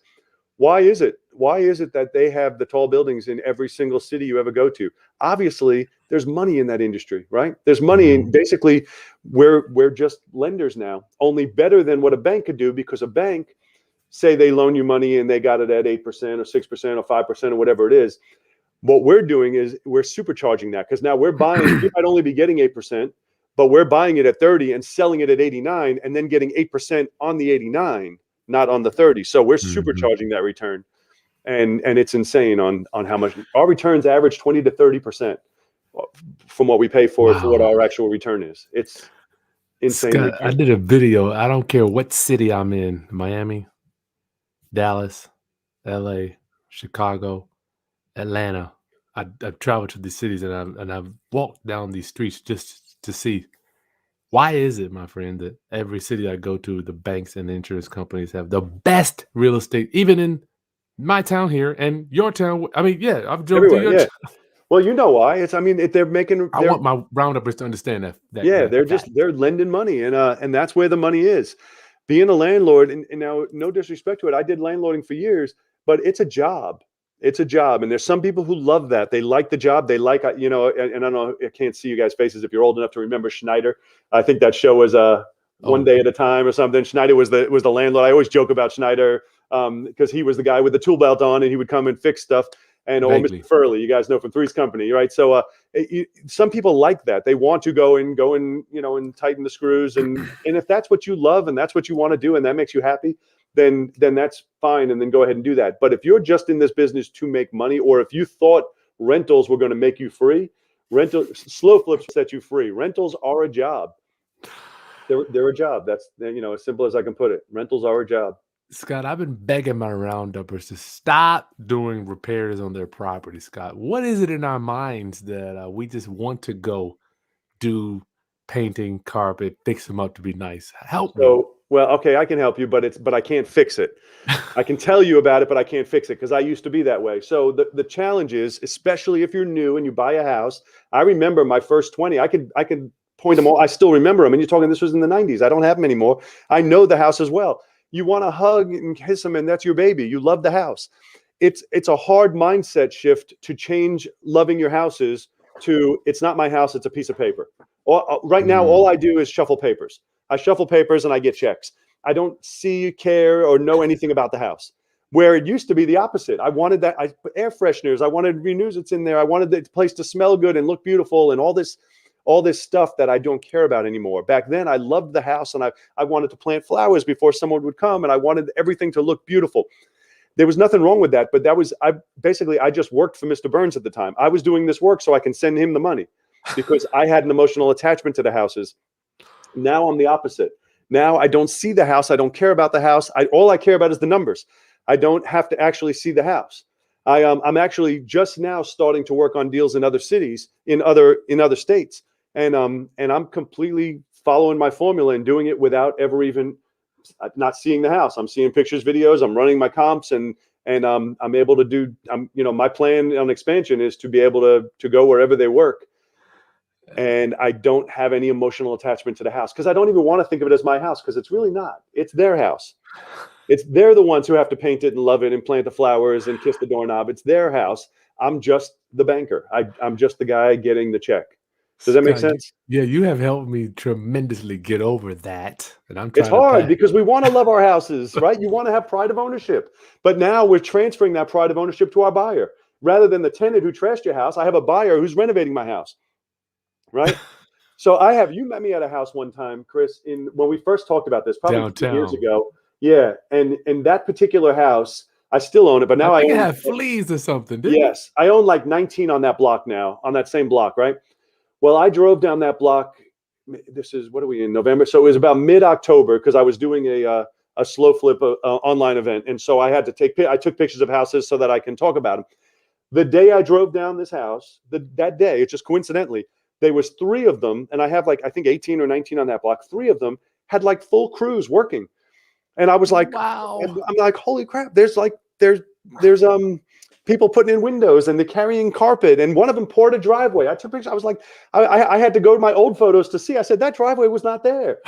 Why is it that they have the tall buildings in every single city you ever go to? Obviously, there's money in that industry, right? There's money in, basically, we're just lenders now, only better than what a bank could do, because a bank, say they loan you money and they got it at 8% or 6% or 5% or whatever it is. What we're doing is we're supercharging that, because now we're buying, you might only be getting 8%, but we're buying it at 30 and selling it at 89 and then getting 8% on the 89, not on the 30. So we're supercharging that return. And it's insane on how much our returns average, 20 to 30% from what we pay for what our actual return is. It's insane. Scott, I did a video. I don't care what city I'm in, Miami, Dallas, LA, Chicago, Atlanta. I've traveled to these cities and I've walked down these streets just to see, why is it, my friend, that every city I go to, the banks and insurance companies have the best real estate, even in my town here and your town. I mean, yeah, I've drove through your town. Well, you know why? They're making. I want my roundupers to understand that. They're lending money, and that's where the money is. Being a landlord, and now no disrespect to it, I did landlording for years, but it's a job. It's a job, and there's some people who love that. They like the job. They like, and I don't know, I can't see you guys' faces if you're old enough to remember Schneider. I think that show was One Day at a Time or something. Schneider was the landlord. I always joke about Schneider because he was the guy with the tool belt on, and he would come and fix stuff. And Mr. Furley, you guys know from Three's Company, right? So some people like that. They want to go and and tighten the screws, and if that's what you love and that's what you want to do, and that makes you happy, then that's fine, and then go ahead and do that. But if you're just in this business to make money, or if you thought rentals were going to make you free, slow flips set you free. Rentals are a job. They're a job. That's as simple as I can put it. Rentals are a job. Scott, I've been begging my rounduppers to stop doing repairs on their property. Scott, what is it in our minds that we just want to go do painting, carpet, fix them up to be nice? Help me. Well, okay, I can help you, but I can't fix it. I can tell you about it, but I can't fix it because I used to be that way. So the challenge is, especially if you're new and you buy a house. I remember my first 20. I could point them all. I still remember them. And you're talking, this was in the 90s. I don't have them anymore. I know the house as well. You want to hug and kiss them, and that's your baby. You love the house. It's a hard mindset shift to change loving your houses to, it's not my house, it's a piece of paper. Right now, all I do is shuffle papers. I shuffle papers and I get checks. I don't see, care, or know anything about the house. Where it used to be the opposite. I wanted that. I put air fresheners. I wanted renewals in there. I wanted the place to smell good and look beautiful, and all this stuff that I don't care about anymore. Back then, I loved the house, and I wanted to plant flowers before someone would come, and I wanted everything to look beautiful. There was nothing wrong with that, but I just worked for Mr. Burns at the time. I was doing this work so I can send him the money because I had an emotional attachment to the houses. Now I'm the opposite. Now I don't see the house. I don't care about the house. All I care about is the numbers. I don't have to actually see the house. I'm actually just now starting to work on deals in other cities, in other states, and I'm completely following my formula and doing it without ever even not seeing the house. I'm seeing pictures, videos. I'm running my comps, and I'm able to do. My plan on expansion is to be able to go wherever they work. And I don't have any emotional attachment to the house because I don't even want to think of it as my house because it's really not. It's their house. They're the ones who have to paint it and love it and plant the flowers and kiss the doorknob. It's their house. I'm just the banker. I'm just the guy getting the check. Does that make Scott, sense? you have helped me tremendously get over that, and I'm It's trying to hard pass. because we want to love our houses, right? You want to have pride of ownership. But now we're transferring that pride of ownership to our buyer. Rather than the tenant who trashed your house, I have a buyer who's renovating my house, right? So you met me at a house one time, Chris, when we first talked about this, probably 2 years Downtown. ago. Yeah, and that particular house, I still own it, but I now I think it own. had fleas or something, didn't it? Yes, I own like 19 on that block now, on that same block, right? Well, I drove down that block. This is, what are we in, November? So it was about mid-October because I was doing a slow flip online event, and so I took pictures of houses so that I can talk about them. The day I drove down this house, that day, it's just coincidentally, there was three of them, and I have like, I think 18 or 19 on that block. Three of them had like full crews working. And I was like, Wow. I'm like, holy crap, there's people putting in windows and they're carrying carpet, and one of them poured a driveway. I took pictures. I was like, I had to go to my old photos to see. I said, that driveway was not there.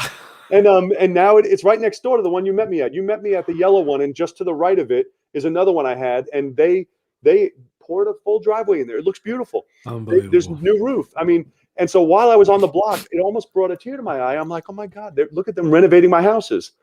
And now it's right next door to the one you met me at. You met me at the yellow one, and just to the right of it is another one I had, and they poured a full driveway in there. It looks beautiful. There's Unbelievable. new roof. I mean, and so while I was on the block, it almost brought a tear to my eye. I'm like, oh my God, look at them renovating my houses.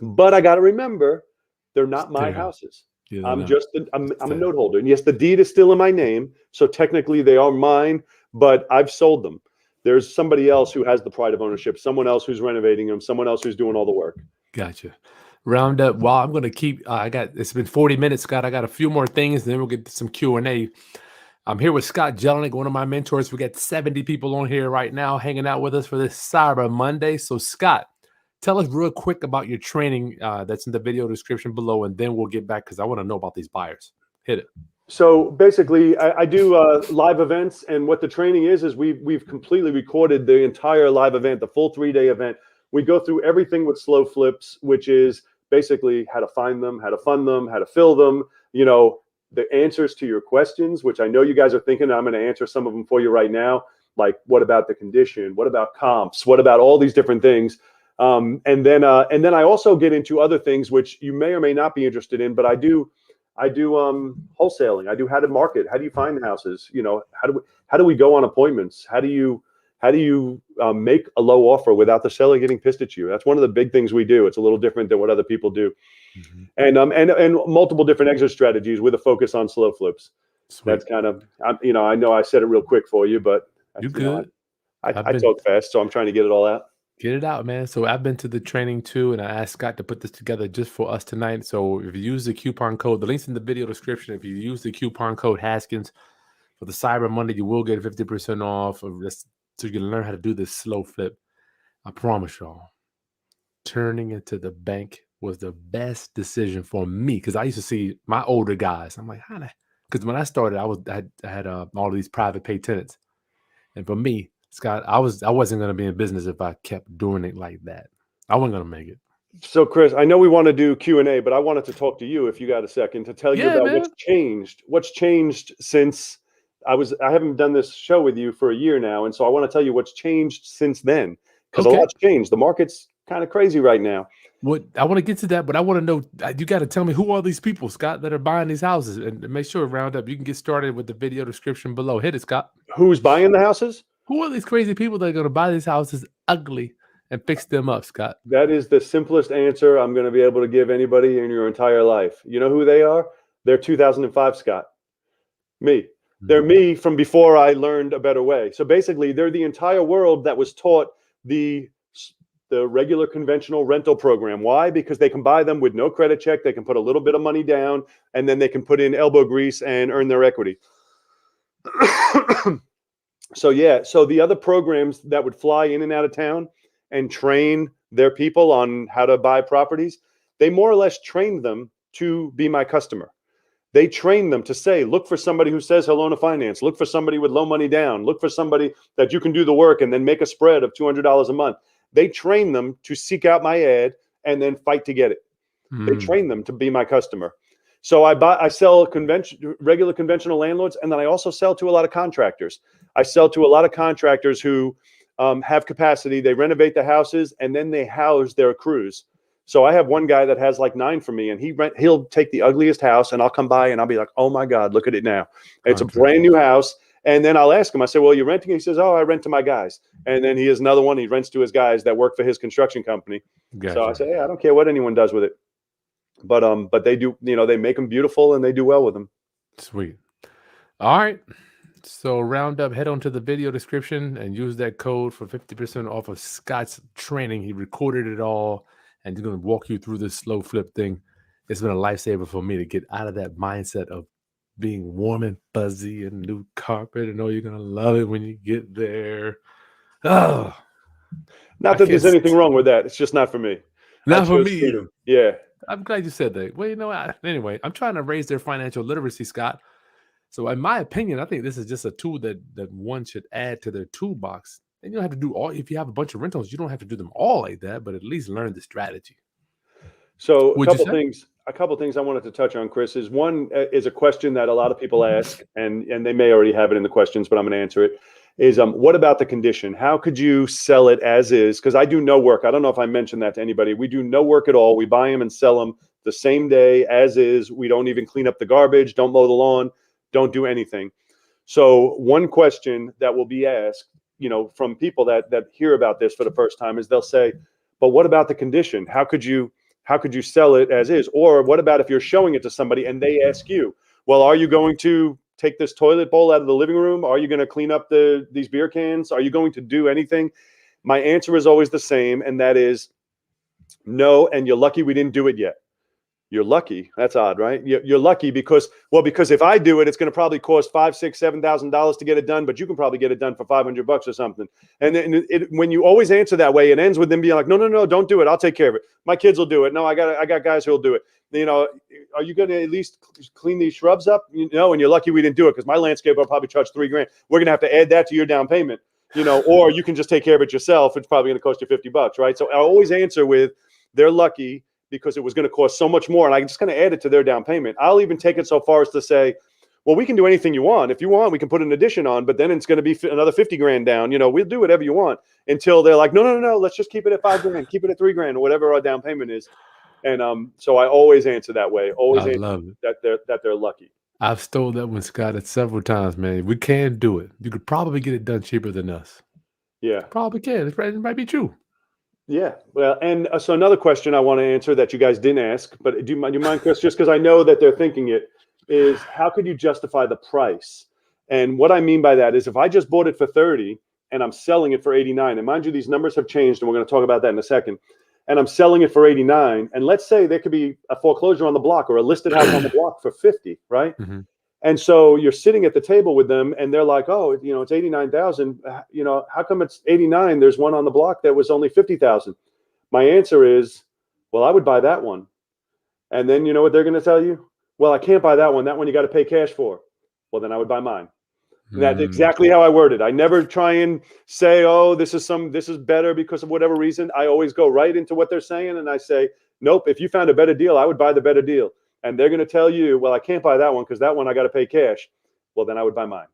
But I got to remember, they're not my houses. Yeah, they're I'm not. just I'm a note holder, and yes, the deed is still in my name, so technically they are mine. But I've sold them. There's somebody else who has the pride of ownership, someone else who's renovating them, someone else who's doing all the work. Gotcha. Round up. Well, I'm gonna keep. It's been 40 minutes, Scott. I got a few more things, and then we'll get to some Q&A. I'm here with Scott Jelinek, one of my mentors. We got 70 people on here right now hanging out with us for this Cyber Monday. So, Scott, tell us real quick about your training that's in the video description below, and then we'll get back because I want to know about these buyers. Hit it. So basically, I do live events, and what the training is we've completely recorded the entire live event, the full 3-day event. We go through everything with slow flips, which is basically how to find them, how to fund them, how to fill them. The answers to your questions, which I know you guys are thinking. I'm going to answer some of them for you right now. Like, what about the condition? What about comps? What about all these different things? And then I also get into other things which you may or may not be interested in, but I do wholesaling. I do how to market. How do you find houses? How do we go on appointments? How do you make a low offer without the seller getting pissed at you? That's one of the big things we do. It's a little different than what other people do. Mm-hmm. And multiple different exit strategies with a focus on slow flips. Sweet. That's kind of, I know I said it real quick for you, but You good. I talk fast, so I'm trying to get it all out. Get it out, man. So I've been to the training too, and I asked Scott to put this together just for us tonight. So if you use the coupon code, the link's in the video description. If you use the coupon code Haskins for the Cyber Monday, you will get 50% off of this, so you can learn how to do this slow flip. I promise y'all, turning into the bank was the best decision for me because I used to see my older guys. I'm like, how the? Because when I started, I had all of these private pay tenants, and for me, Scott, I wasn't going to be in business if I kept doing it like that. I wasn't gonna make it. So, Chris, I know we want to do Q&A, but I wanted to talk to you if you got a second to tell you Yeah, about man. what's changed since I haven't done this show with you for a year now. And so I want to tell you what's changed since then, because a Okay. lot's changed. The market's kind of crazy right now. What I want to get to that, but I want to know you got to tell me who are these people, Scott, that are buying these houses, and make sure Roundup. You can get started with the video description below. Hit it, Scott. Who's buying the houses? Who are these crazy people that are going to buy these houses ugly and fix them up, Scott? That is the simplest answer I'm going to be able to give anybody in your entire life. You know who they are? They're 2005 Scott. Me. They're Mm. me from before I learned a better way. So basically, they're the entire world that was taught the regular conventional rental program. Why? Because they can buy them with no credit check. They can put a little bit of money down, and then they can put in elbow grease and earn their equity. So yeah, so the other programs that would fly in and out of town and train their people on how to buy properties, they more or less trained them to be my customer. They train them to say, look for somebody who says hello to finance, look for somebody with low money down, look for somebody that you can do the work and then make a spread of $200 a month. They train them to seek out my ad and then fight to get it. They Mm. train them to be my customer. So I sell regular conventional landlords, and then I also sell to a lot of contractors. I sell to a lot of contractors who have capacity. They renovate the houses and then they house their crews. So I have one guy that has like 9 for me, and he'll take the ugliest house, and I'll come by and I'll be like, oh my God, look at it now. It's a Contract. brand new house. And then I'll ask him, I say, well, you're renting? He says, oh, I rent to my guys. And then he has another one. He rents to his guys that work for his construction company. So I Gotcha. say, hey, I don't care what anyone does with it. But they do, they make them beautiful and they do well with them. Sweet. All right. So Roundup, head on to the video description and use that code for 50% off of Scott's training. He recorded it all and he's going to walk you through this slow flip thing. It's been a lifesaver for me to get out of that mindset of being warm and fuzzy and new carpet and you're going to love it when you get there. Oh, Not I that can't. there's anything wrong with that. It's just not for me. I Not for chose me either. freedom. Yeah. I'm glad you said that. Well, you know what? Anyway, I'm trying to raise their financial literacy, Scott. So, in my opinion, I think this is just a tool that one should add to their toolbox. And you don't have to do all. If you have a bunch of rentals, you don't have to do them all like that, but at least learn the strategy. So Would you say? a couple things I wanted to touch on, Chris, is one is a question that a lot of people ask, and they may already have it in the questions, but I'm going to answer it. Is what about the condition? How could you sell it as is? Because I do no work. I don't know if I mentioned that to anybody. We do no work at all. We buy them and sell them the same day as is. We don't even clean up the garbage, don't mow the lawn, don't do anything. So one question that will be asked, from people that hear about this for the first time is they'll say, but what about the condition? How could you sell it as is? Or what about if you're showing it to somebody and they ask you, well, are you going to take this toilet bowl out of the living room? Are you going to clean up these beer cans? Are you going to do anything? My answer is always the same, and that is no, and you're lucky we didn't do it yet. You're lucky. That's odd, right? You're lucky because if I do it, it's going to probably cost $5,000, $6,000, $7,000 to get it done, but you can probably get it done for $500 or something. And then when you always answer that way, it ends with them being like, no, no, no, don't do it. I'll take care of it. My kids will do it. No, I got guys who'll do it. Are you going to at least clean these shrubs up? And you're lucky we didn't do it because my landscaper will probably charge $3,000. We're going to have to add that to your down payment, or you can just take care of it yourself. It's probably going to cost you $50, right? So I always answer with, they're lucky, because it was going to cost so much more. And I just kind of add it to their down payment. I'll even take it so far as to say, well, we can do anything you want. If you want, we can put an addition on, but then it's going to be another $50,000 down. We'll do whatever you want until they're like, no, no, no, no, let's just keep it at $5,000, keep it at $3,000 or whatever our down payment is. And so I always answer that way. Always I answer love it. that they're lucky. I've stole that one, Scott, at several times, man. We can do it. You could probably get it done cheaper than us. Yeah. Probably can. It might be true. Yeah. Well, and so another question I want to answer that you guys didn't ask, but do you mind, Chris, just because I know that they're thinking it, is how could you justify the price? And what I mean by that is if I just bought it for 30 and I'm selling it for 89, and mind you, these numbers have changed, and we're going to talk about that in a second, and I'm selling it for 89, and let's say there could be a foreclosure on the block or a listed house on the block for 50, right? Mm-hmm. And so you're sitting at the table with them and they're like, oh, it's 89,000. How come it's 89? There's one on the block that was only 50,000. My answer is, well, I would buy that one. And then you know what they're going to tell you? Well, I can't buy that one. That one you got to pay cash for. Well, then I would buy mine. And that's exactly how I word it. I never try and say, oh, this is better because of whatever reason. I always go right into what they're saying. And I say, nope, if you found a better deal, I would buy the better deal. And they're going to tell you, well, I can't buy that one because that one I got to pay cash. Well, then I would buy mine.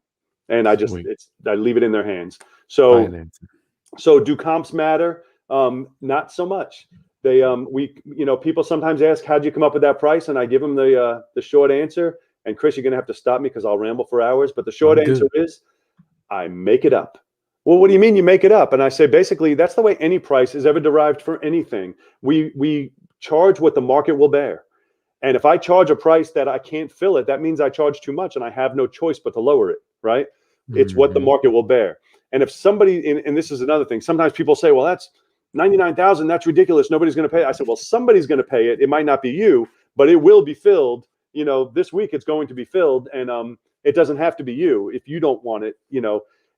And I leave it in their hands. So, Financing. so do comps matter? Not so much. People sometimes ask, how'd you come up with that price? And I give them the short answer. And Chris, you're going to have to stop me because I'll ramble for hours. But the short answer is I make it up. Well, what do you mean you make it up? And I say, basically, that's the way any price is ever derived for anything. We charge what the market will bear. And if I charge a price that I can't fill it, that means I charge too much and I have no choice but to lower it, right? It's what the market will bear. And if somebody, and this is another thing, sometimes people say, well, that's 99,000. That's ridiculous. Nobody's going to pay it. I said, well, somebody's going to pay it. It might not be you, but it will be filled. This week it's going to be filled, and it doesn't have to be you if you don't want it.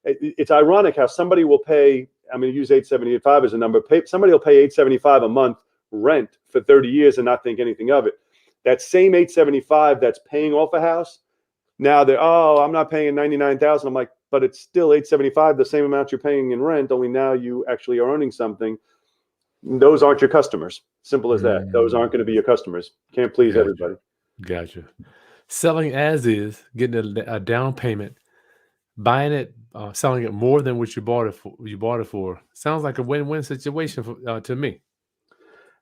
It's ironic how somebody will pay. I'm going to use 875 as a number. Somebody will pay 875 a month rent for 30 years and not think anything of it. That same 875 that's paying off a house, now I'm not paying 99,000. I'm like, but it's still 875, the same amount you're paying in rent. Only now you actually are earning something. Those aren't your customers. Simple as that. Those aren't going to be your customers. Can't please everybody. Gotcha. Selling as is, getting a down payment, buying it, selling it more than what you bought it for. Sounds like a win-win situation to me.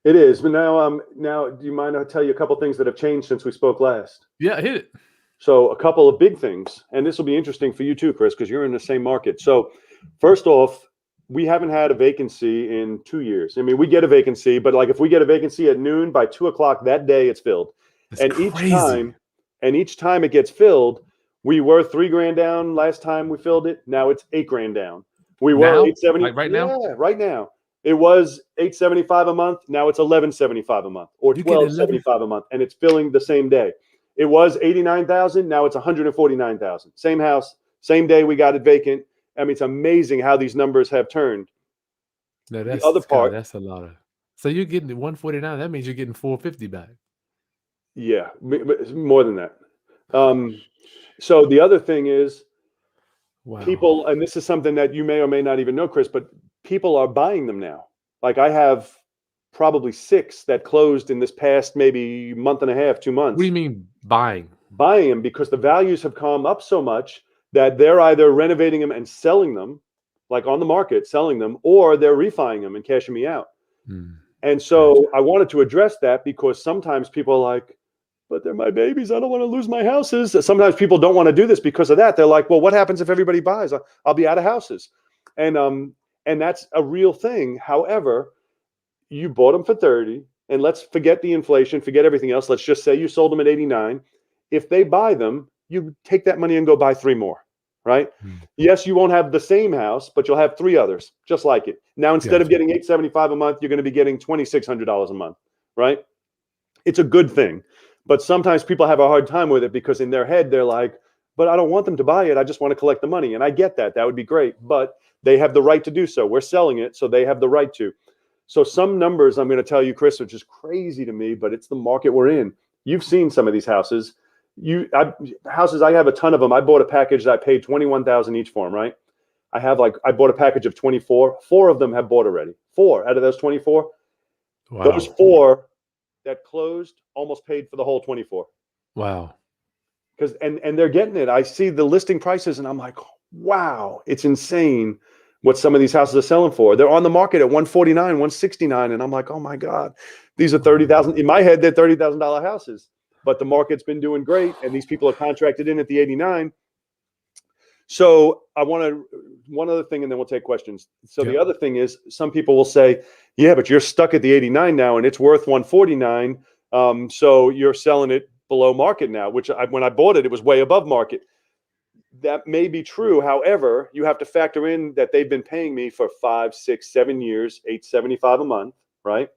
It is. But now, do you mind I tell you a couple things that have changed since we spoke last? Yeah, hit it. So a couple of big things, and this will be interesting for you too, Chris, because you're in the same market. So first off, we haven't had a vacancy in 2 years. I mean, we get a vacancy, but like if we get a vacancy at noon, by 2:00 that day, it's filled. That's crazy. Each time it gets filled, we were $3,000 down last time we filled it. Now it's $8,000 down. We were $870 like right now. Yeah, right now. It was $875 a month. Now it's $1175 a month, or $1275 a month, and it's filling the same day. It was 89,000. Now it's 149,000. Same house, same day we got it vacant. I mean, it's amazing how these numbers have turned. No, that's the other part. That's a lot of. So you're getting 149. That means you're getting 450 back. Yeah, more than that. So the other thing is, people, and this is something that you may or may not even know, Chris, but people are buying them now. Like I have probably 6 that closed in this past maybe month and a half, 2 months. What do you mean buying? Buying them because the values have come up so much that they're either renovating them and selling them, like on the market, selling them, or they're refining them and cashing me out. And so I wanted to address that because sometimes people are like, but they're my babies. I don't want to lose my houses. Sometimes people don't want to do this because of that. They're like, well, what happens if everybody buys? I'll be out of houses. And that's a real thing. However, you bought them for 30, and let's forget the inflation, forget everything else. Let's just say you sold them at 89. If they buy them, you take that money and go buy 3 more, right? Yes, you won't have the same house, but you'll have 3 others just like it. Now, instead of getting $875 a month, you're going to be getting $2,600 a month, right? It's a good thing. But sometimes people have a hard time with it because in their head, they're like, but I don't want them to buy it. I just want to collect the money. And I get that. That would be great. But they have the right to do so. We're selling it, so they have the right to. So some numbers I'm going to tell you, Chris, which is crazy to me, but it's the market we're in. You've seen some of these houses. I have a ton of them. I bought a package that I paid $21,000 each for them, right? I bought a package of 24. 4 of them have bought already. 4 out of those 24. Wow. Those 4 that closed almost paid for the whole 24. Wow. Because and they're getting it. I see the listing prices and I'm like, wow, it's insane what some of these houses are selling for. They're on the market at 149, 169, and I'm like, oh my God, these are 30,000. In my head, they're $30,000 houses. But the market's been doing great, and these people are contracted in at the 89. So one other thing, and then we'll take questions. So the other thing is, some people will say, yeah, but you're stuck at the 89 now, and it's worth 149. So you're selling it below market now, which when I bought it, it was way above market. That may be true. However, you have to factor in that they've been paying me for 5, 6, 7 years, $875 a month, right?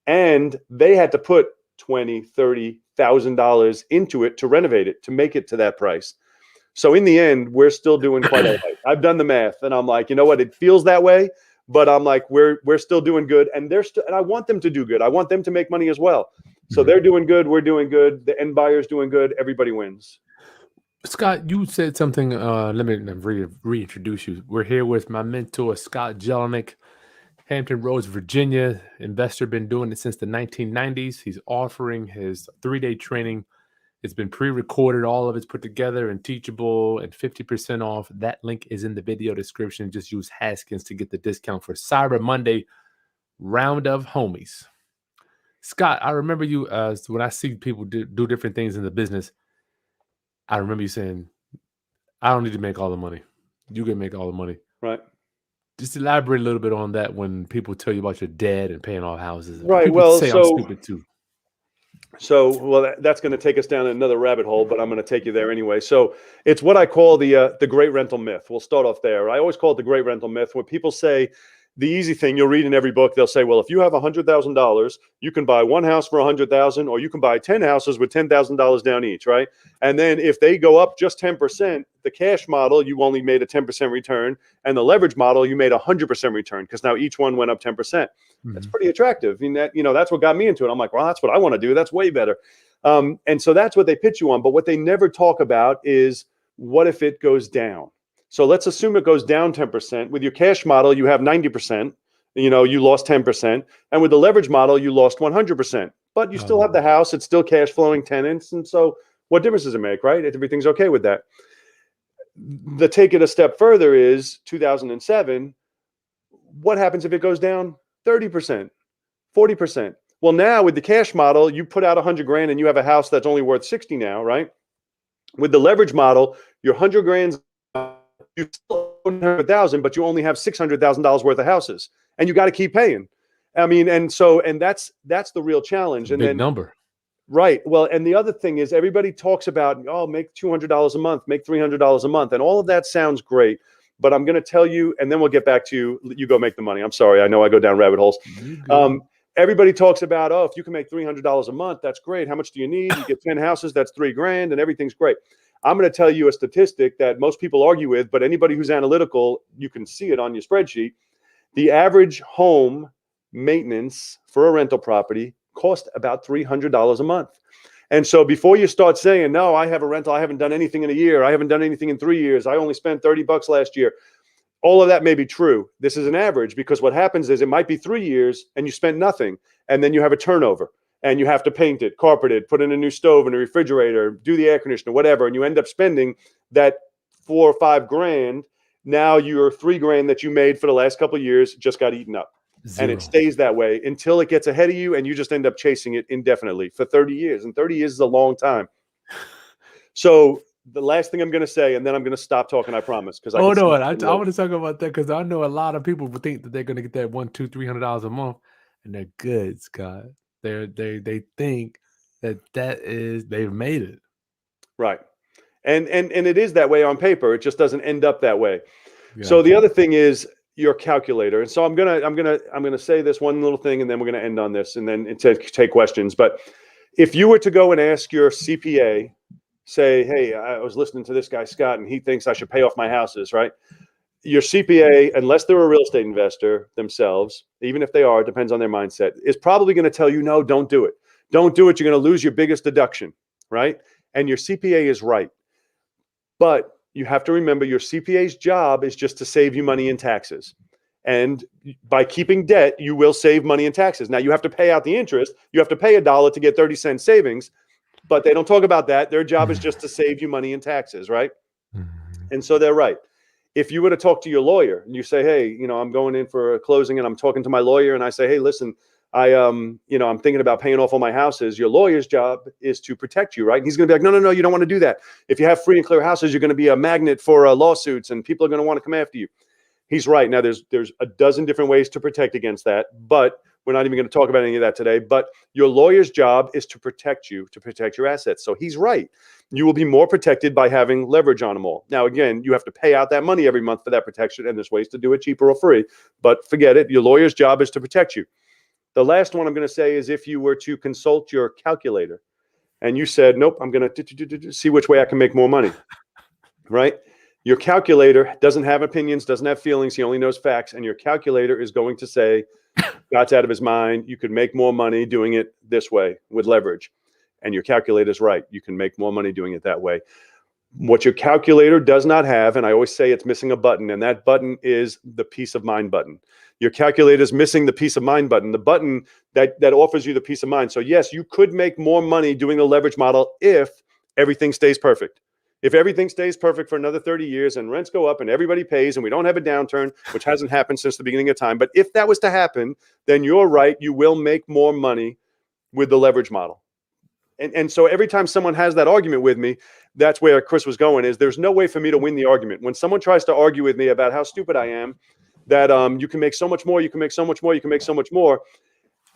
And they had to put $20,000, $30,000 into it to renovate it, to make it to that price. So in the end, we're still doing quite all right. I've done the math, and I'm like, you know what? It feels that way, but I'm like, we're still doing good, and and I want them to do good. I want them to make money as well. So they're doing good. We're doing good. The end buyer's doing good. Everybody wins. Scott, you said something. Let me reintroduce you. We're here with my mentor, Scott Jelinek, Hampton Roads, Virginia. Investor, been doing it since the 1990s. He's offering his 3-day training. It's been pre-recorded. All of it's put together and teachable and 50% off. That link is in the video description. Just use Haskins to get the discount for Cyber Monday round of homies. Scott, I remember you when I see people do different things in the business. I remember you saying, I don't need to make all the money. You can make all the money. Right. Just elaborate a little bit on that when people tell you about your dad and paying off houses. Right. People Well, say I'm stupid too. That's going to take us down another rabbit hole, but I'm going to take you there anyway. So it's what I call the great rental myth. We'll start off there. I always call it the great rental myth, where people say the easy thing. You'll read in every book. They'll say, well, if you have $100,000, you can buy one house for $100,000, or you can buy 10 houses with $10,000 down each, right? And then if they go up just 10%, the cash model, you only made a 10% return, and the leverage model, you made a 100% return, because now each one went up 10%. That's pretty attractive. I mean, that's what got me into it. I'm like, well, that's what I want to do. That's way better. And so that's what they pitch you on. But what they never talk about is, what if it goes down? So let's assume it goes down 10%. With your cash model, you have 90%. You lost 10%. And with the leverage model, you lost 100%. But you still have the house. It's still cash flowing tenants. And so what difference does it make, right? Everything's okay with that. The take it a step further is 2007. What happens if it goes down 30%, 40%? Well, now with the cash model, you put out $100,000 and you have a house that's only worth 60 now, right? With the leverage model, your $100,000, you still own 100,000, but you only have $600,000 worth of houses, and you got to keep paying. I mean, and that's the real challenge. And big number. Right. Well, and the other thing is, everybody talks about, make $200 a month, make $300 a month. And all of that sounds great, but I'm going to tell you, and then we'll get back to you go make the money. I'm sorry. I know I go down rabbit holes. Everybody talks about, if you can make $300 a month, that's great. How much do you need? You get 10 houses, that's $3,000, and everything's great. I'm going to tell you a statistic that most people argue with, but anybody who's analytical, you can see it on your spreadsheet. The average home maintenance for a rental property cost about $300 a month. And so before you start saying, no, I have a rental, I haven't done anything in a year, I haven't done anything in 3 years, I only spent $30 last year. All of that may be true. This is an average, because what happens is, it might be 3 years and you spent nothing, and then you have a turnover and you have to paint it, carpet it, put in a new stove and a refrigerator, do the air conditioner, whatever, and you end up spending that $4 or $5 grand. Now your $3,000 that you made for the last couple of years just got eaten up. Zero. And it stays that way until it gets ahead of you, and you just end up chasing it indefinitely for 30 years. And 30 years is a long time. So the last thing I'm going to say, and then I'm going to stop talking, I promise. Because I want to talk about that, because I know a lot of people think that they're going to get that $100, $200, $300 a month, and they're good, Scott. They think that is, they've made it. Right. And it is that way on paper. It just doesn't end up that way. Yeah. So the other thing is your calculator. And so I'm gonna say this one little thing, and then we're gonna end on this, and then take questions. But if you were to go and ask your CPA, say, hey, I was listening to this guy Scott, and he thinks I should pay off my houses, right? Your CPA, unless they're a real estate investor themselves, even if they are, it depends on their mindset, is probably going to tell you, no, don't do it. Don't do it. You're going to lose your biggest deduction, right? And your CPA is right. But you have to remember, your CPA's job is just to save you money in taxes. And by keeping debt, you will save money in taxes. Now, you have to pay out the interest. You have to pay $1 to get 30-cent savings, but they don't talk about that. Their job is just to save you money in taxes, right? And so they're right. If you were to talk to your lawyer and you say, hey, I'm going in for a closing, and I'm talking to my lawyer, and I say, hey, listen, I'm thinking about paying off all my houses. Your lawyer's job is to protect you, right? And he's going to be like, no, you don't want to do that. If you have free and clear houses, you're going to be a magnet for lawsuits, and people are going to want to come after you. He's right. Now, there's a dozen different ways to protect against that, but we're not even going to talk about any of that today. But your lawyer's job is to protect you, to protect your assets. So he's right. You will be more protected by having leverage on them all. Now, again, you have to pay out that money every month for that protection, and there's ways to do it cheaper or free, but forget it. Your lawyer's job is to protect you. The last one I'm going to say is, if you were to consult your calculator and you said, nope, I'm going to see which way I can make more money, right? Your calculator doesn't have opinions, doesn't have feelings. He only knows facts. And your calculator is going to say, Scott's out of his mind. You could make more money doing it this way with leverage. And your calculator's right. You can make more money doing it that way. What your calculator does not have, and I always say it's missing a button, and that button is the peace of mind button. Your calculator is missing the peace of mind button, the button that offers you the peace of mind. So yes, you could make more money doing the leverage model if everything stays perfect. If everything stays perfect for another 30 years and rents go up and everybody pays and we don't have a downturn, which hasn't happened since the beginning of time. But if that was to happen, then you're right, you will make more money with the leverage model. And so every time someone has that argument with me, that's where Chris was going, is there's no way for me to win the argument. When someone tries to argue with me about how stupid I am, that you can make so much more, you can make so much more, you can make so much more,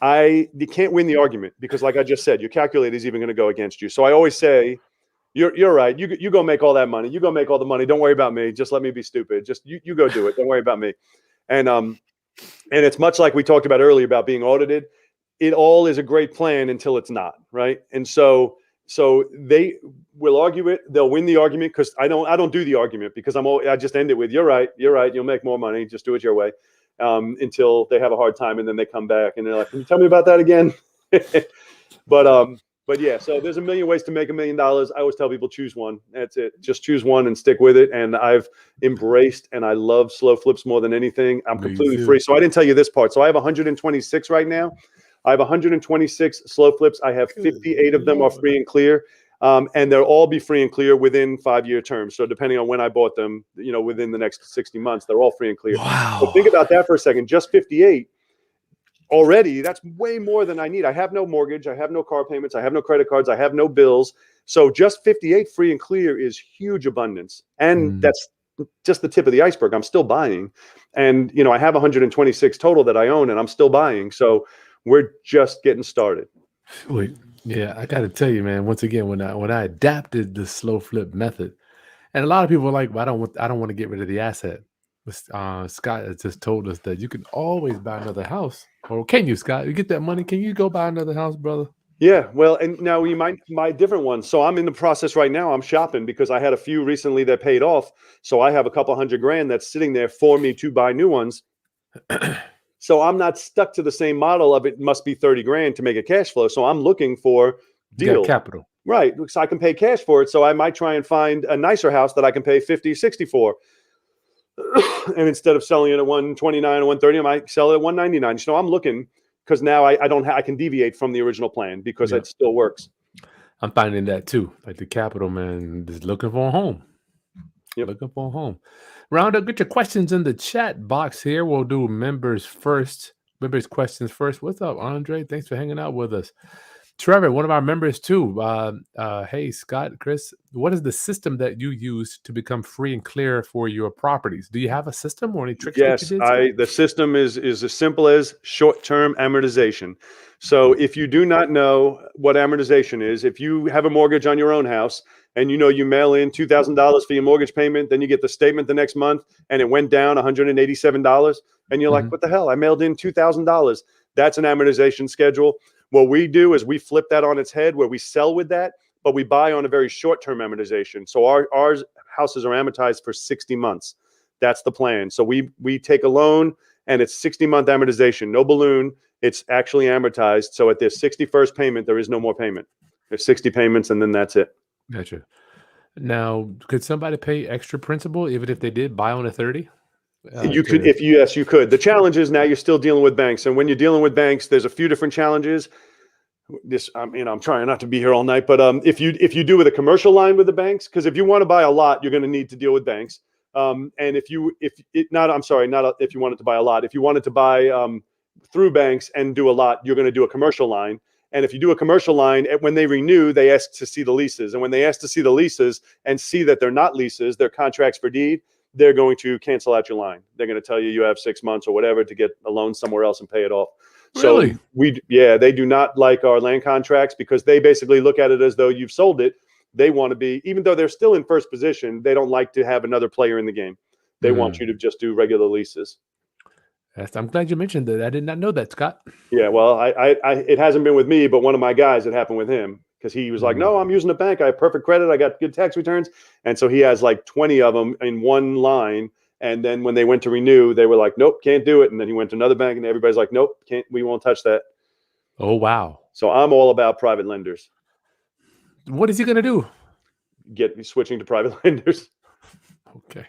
you can't win the argument, because like I just said, your calculator is even going to go against you. So I always say, you're right. You go make all that money. You go make all the money. Don't worry about me. Just let me be stupid. Just you go do it. Don't worry about me. And it's much like we talked about earlier about being audited. It all is a great plan until it's not, right? And so they will argue it. They'll win the argument, because I don't do the argument, because I just end it with, you're right. You'll make more money. Just do it your way, until they have a hard time, and then they come back and they're like, can you tell me about that again? But yeah, so there's a million ways to make $1 million. I always tell people, choose one. That's it. Just choose one and stick with it. And I've embraced, and I love slow flips more than anything. I'm completely free. So I didn't tell you this part. So I have 126 right now. I have 126 slow flips. I have 58 of them are free and clear. And they'll all be free and clear within 5-year terms. So depending on when I bought them, within the next 60 months, they're all free and clear. Wow. So think about that for a second. Just 58 already, that's way more than I need. I have no mortgage. I have no car payments. I have no credit cards. I have no bills. So just 58 free and clear is huge abundance. And that's just the tip of the iceberg. I'm still buying. And, I have 126 total that I own, and I'm still buying. So we're just getting started. Wait, yeah, I got to tell you, man. Once again, when I adapted the slow flip method, and a lot of people are like, well, I don't want to get rid of the asset. Scott has just told us that you can always buy another house. Or can you, Scott? You get that money? Can you go buy another house, brother? Yeah, well, and now you might buy different ones. So I'm in the process right now. I'm shopping, because I had a few recently that paid off. So I have a couple $100,000 that's sitting there for me to buy new ones. So I'm not stuck to the same model of it must be $30,000 to make a cash flow. So I'm looking for deals. Capital. Right. So I can pay cash for it. So I might try and find a nicer house that I can pay 50, 60 for. And instead of selling it at 129 or 130, I might sell it at 199. So I'm looking, because now I can deviate from the original plan, because it still works. I'm finding that too. Like the capital man is looking for a home. Yep. Looking for a home. Round up, get your questions in the chat box here. We'll do members first. Members questions first. What's up, Andre? Thanks for hanging out with us. Trevor, one of our members too. Hey, Scott, Chris, what is the system that you use to become free and clear for your properties? Do you have a system or any tricks? Yes, the system is as simple as short-term amortization. So if you do not know what amortization is, if you have a mortgage on your own house and you mail in $2,000 for your mortgage payment, then you get the statement the next month and it went down $187, and you're like, what the hell? I mailed in $2,000. That's an amortization schedule. What we do is we flip that on its head, where we sell with that, but we buy on a very short-term amortization. So our houses are amortized for 60 months. That's the plan. So we take a loan, and it's 60-month amortization, no balloon. It's actually amortized. So at their 61st payment, there is no more payment. There's 60 payments, and then that's it. Gotcha. Now, could somebody pay extra principal even if they did buy on a 30? You could, yes, you could. The challenge is now you're still dealing with banks, and when you're dealing with banks, there's a few different challenges. I'm trying not to be here all night, but if you do with a commercial line with the banks, because if you want to buy a lot, you're going to need to deal with banks. And if you wanted to buy a lot, if you wanted to buy through banks and do a lot, you're going to do a commercial line. And if you do a commercial line, when they renew, they ask to see the leases. And when they ask to see the leases and see that they're not leases, they're contracts for deed, they're going to cancel out your line. They're going to tell you have 6 months or whatever to get a loan somewhere else and pay it off. Really? So they do not like our land contracts, because they basically look at it as though you've sold it. They want to be, even though they're still in first position, they don't like to have another player in the game. They want you to just do regular leases. I'm glad you mentioned that. I did not know that, Scott. Yeah, well, it hasn't been with me, but one of my guys, it happened with him, because he was like, no, I'm using a bank. I have perfect credit. I got good tax returns. And so he has like 20 of them in one line. And then when they went to renew, they were like, nope, can't do it. And then he went to another bank, and everybody's like, nope, we won't touch that. Oh, wow. So I'm all about private lenders. What is he going to do? get switching to private lenders. Okay.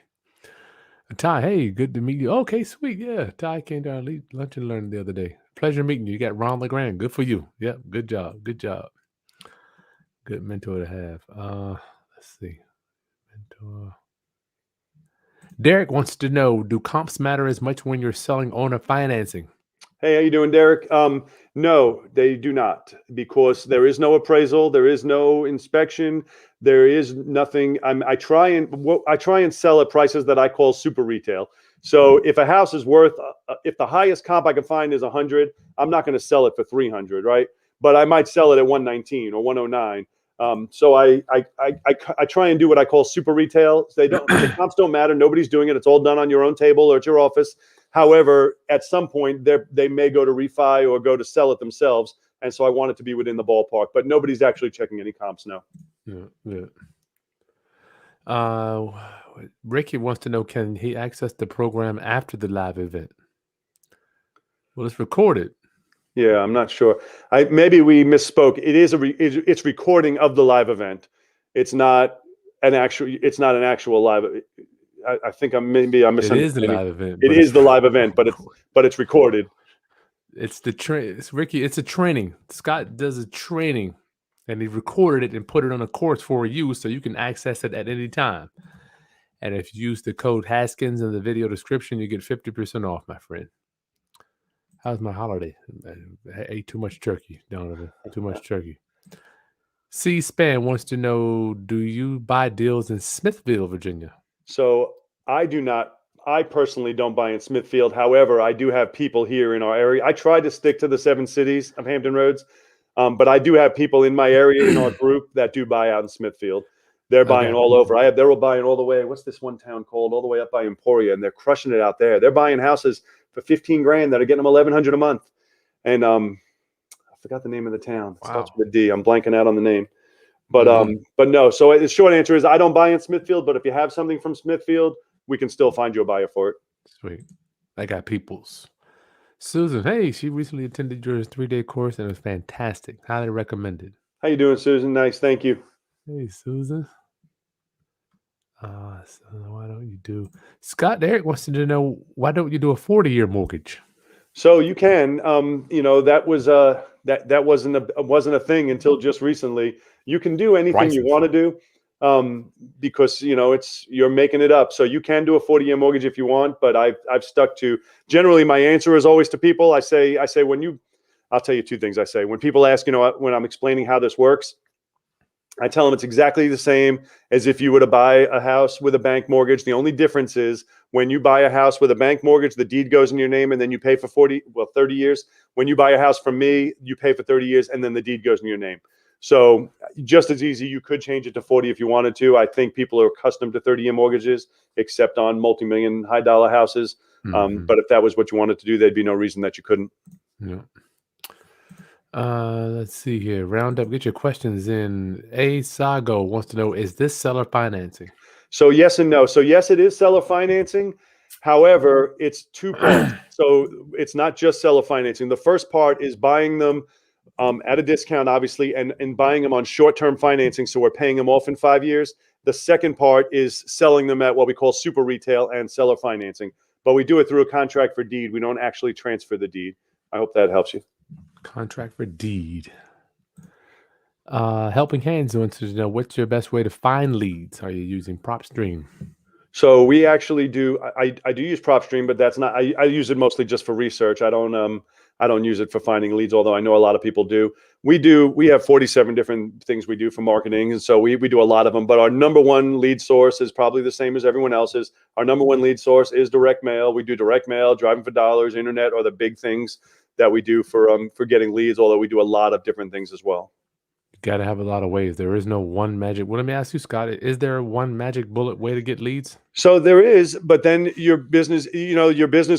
Ty, hey, good to meet you. Okay, sweet. Yeah, Ty came to our lunch and learn the other day. Pleasure meeting you. You got Ron LeGrand. Good for you. Yep, good job. Good job. Good mentor to have. Let's see. Mentor. Derek wants to know, do comps matter as much when you're selling owner financing? Hey, how you doing, Derek? No, they do not, because there is no appraisal, there is no inspection, there is nothing. I try and sell at prices that I call super retail. So if a house is worth, if the highest comp I can find is 100, I'm not going to sell it for 300, right? But I might sell it at 119 or 109. So I try and do what I call super retail. The comps don't matter. Nobody's doing it. It's all done on your own table or at your office. However, at some point they may go to refi or go to sell it themselves. And so I want it to be within the ballpark, but nobody's actually checking any comps now. Yeah. Ricky wants to know, can he access the program after the live event? Well, it's recorded. Yeah, I'm not sure. Maybe we misspoke. It's recording of the live event. It's not an actual live. I think I'm misunderstanding. It is the live event. It is the live event, but it's recorded. It's it's Ricky. It's a training. Scott does a training, and he recorded it and put it on a course for you, so you can access it at any time. And if you use the code Haskins in the video description, you get 50% off, my friend. How's my holiday? I ate too much turkey, Donovan. Too much turkey. C-SPAN wants to know, do you buy deals in Smithville, Virginia? So I do not. I personally don't buy in Smithfield. However, I do have people here in our area. I try to stick to the 7 cities of Hampton Roads, but I do have people in my area in our group that do buy out in Smithfield. They're buying all over. They're all buying all the way. What's this one town called? All the way up by Emporia, and they're crushing it out there. They're buying houses for $15,000 that are getting them $1,100 a month. And I forgot the name of the town. It starts with a D. I'm blanking out on the name. But no. So the short answer is I don't buy in Smithfield. But if you have something from Smithfield, we can still find you a buyer for it. Sweet. I got peoples. Susan, hey, she recently attended your 3-day course and it was fantastic. Highly recommended. How you doing, Susan? Nice, thank you. Hey, Susan. So why don't you do? Scott Derek wants to know, why don't you do a 40-year mortgage? So you can. That was that wasn't a thing until just recently. You can do anything you want to do, because you're making it up. So you can do a 40-year mortgage if you want, but I've stuck to, generally my answer is always to people. I say I'll tell you 2 things I say when people ask, when I'm explaining how this works. I tell them it's exactly the same as if you were to buy a house with a bank mortgage. The only difference is when you buy a house with a bank mortgage, the deed goes in your name and then you pay for 30 years. When you buy a house from me, you pay for 30 years and then the deed goes in your name. So just as easy, you could change it to 40 if you wanted to. I think people are accustomed to 30-year mortgages, except on multi-million high-dollar houses. But if that was what you wanted to do, there'd be no reason that you couldn't. Yeah. Let's see here. Round up, get your questions in. A Sago wants to know, is this seller financing? So yes and no. So yes, it is seller financing. However, it's 2 parts. So it's not just seller financing. The first part is buying them at a discount, obviously, and buying them on short-term financing. So we're paying them off in 5 years. The second part is selling them at what we call super retail and seller financing. But we do it through a contract for deed. We don't actually transfer the deed. I hope that helps you. Contract for deed. Helping Hands wants to know, what's your best way to find leads? Are you using PropStream? So we actually do. I do use PropStream, but that's not. I use it mostly just for research. I don't use it for finding leads, although I know a lot of people do. We have 47 different things we do for marketing, and so we do a lot of them. But our number one lead source is probably the same as everyone else's. Our number one lead source is direct mail. We do direct mail, driving for dollars, internet, or the big things that we do for getting leads, although we do a lot of different things as well. You got to have a lot of ways. There is no one magic. Well, let me ask you, Scott, is there one magic bullet way to get leads? So there is, but then your business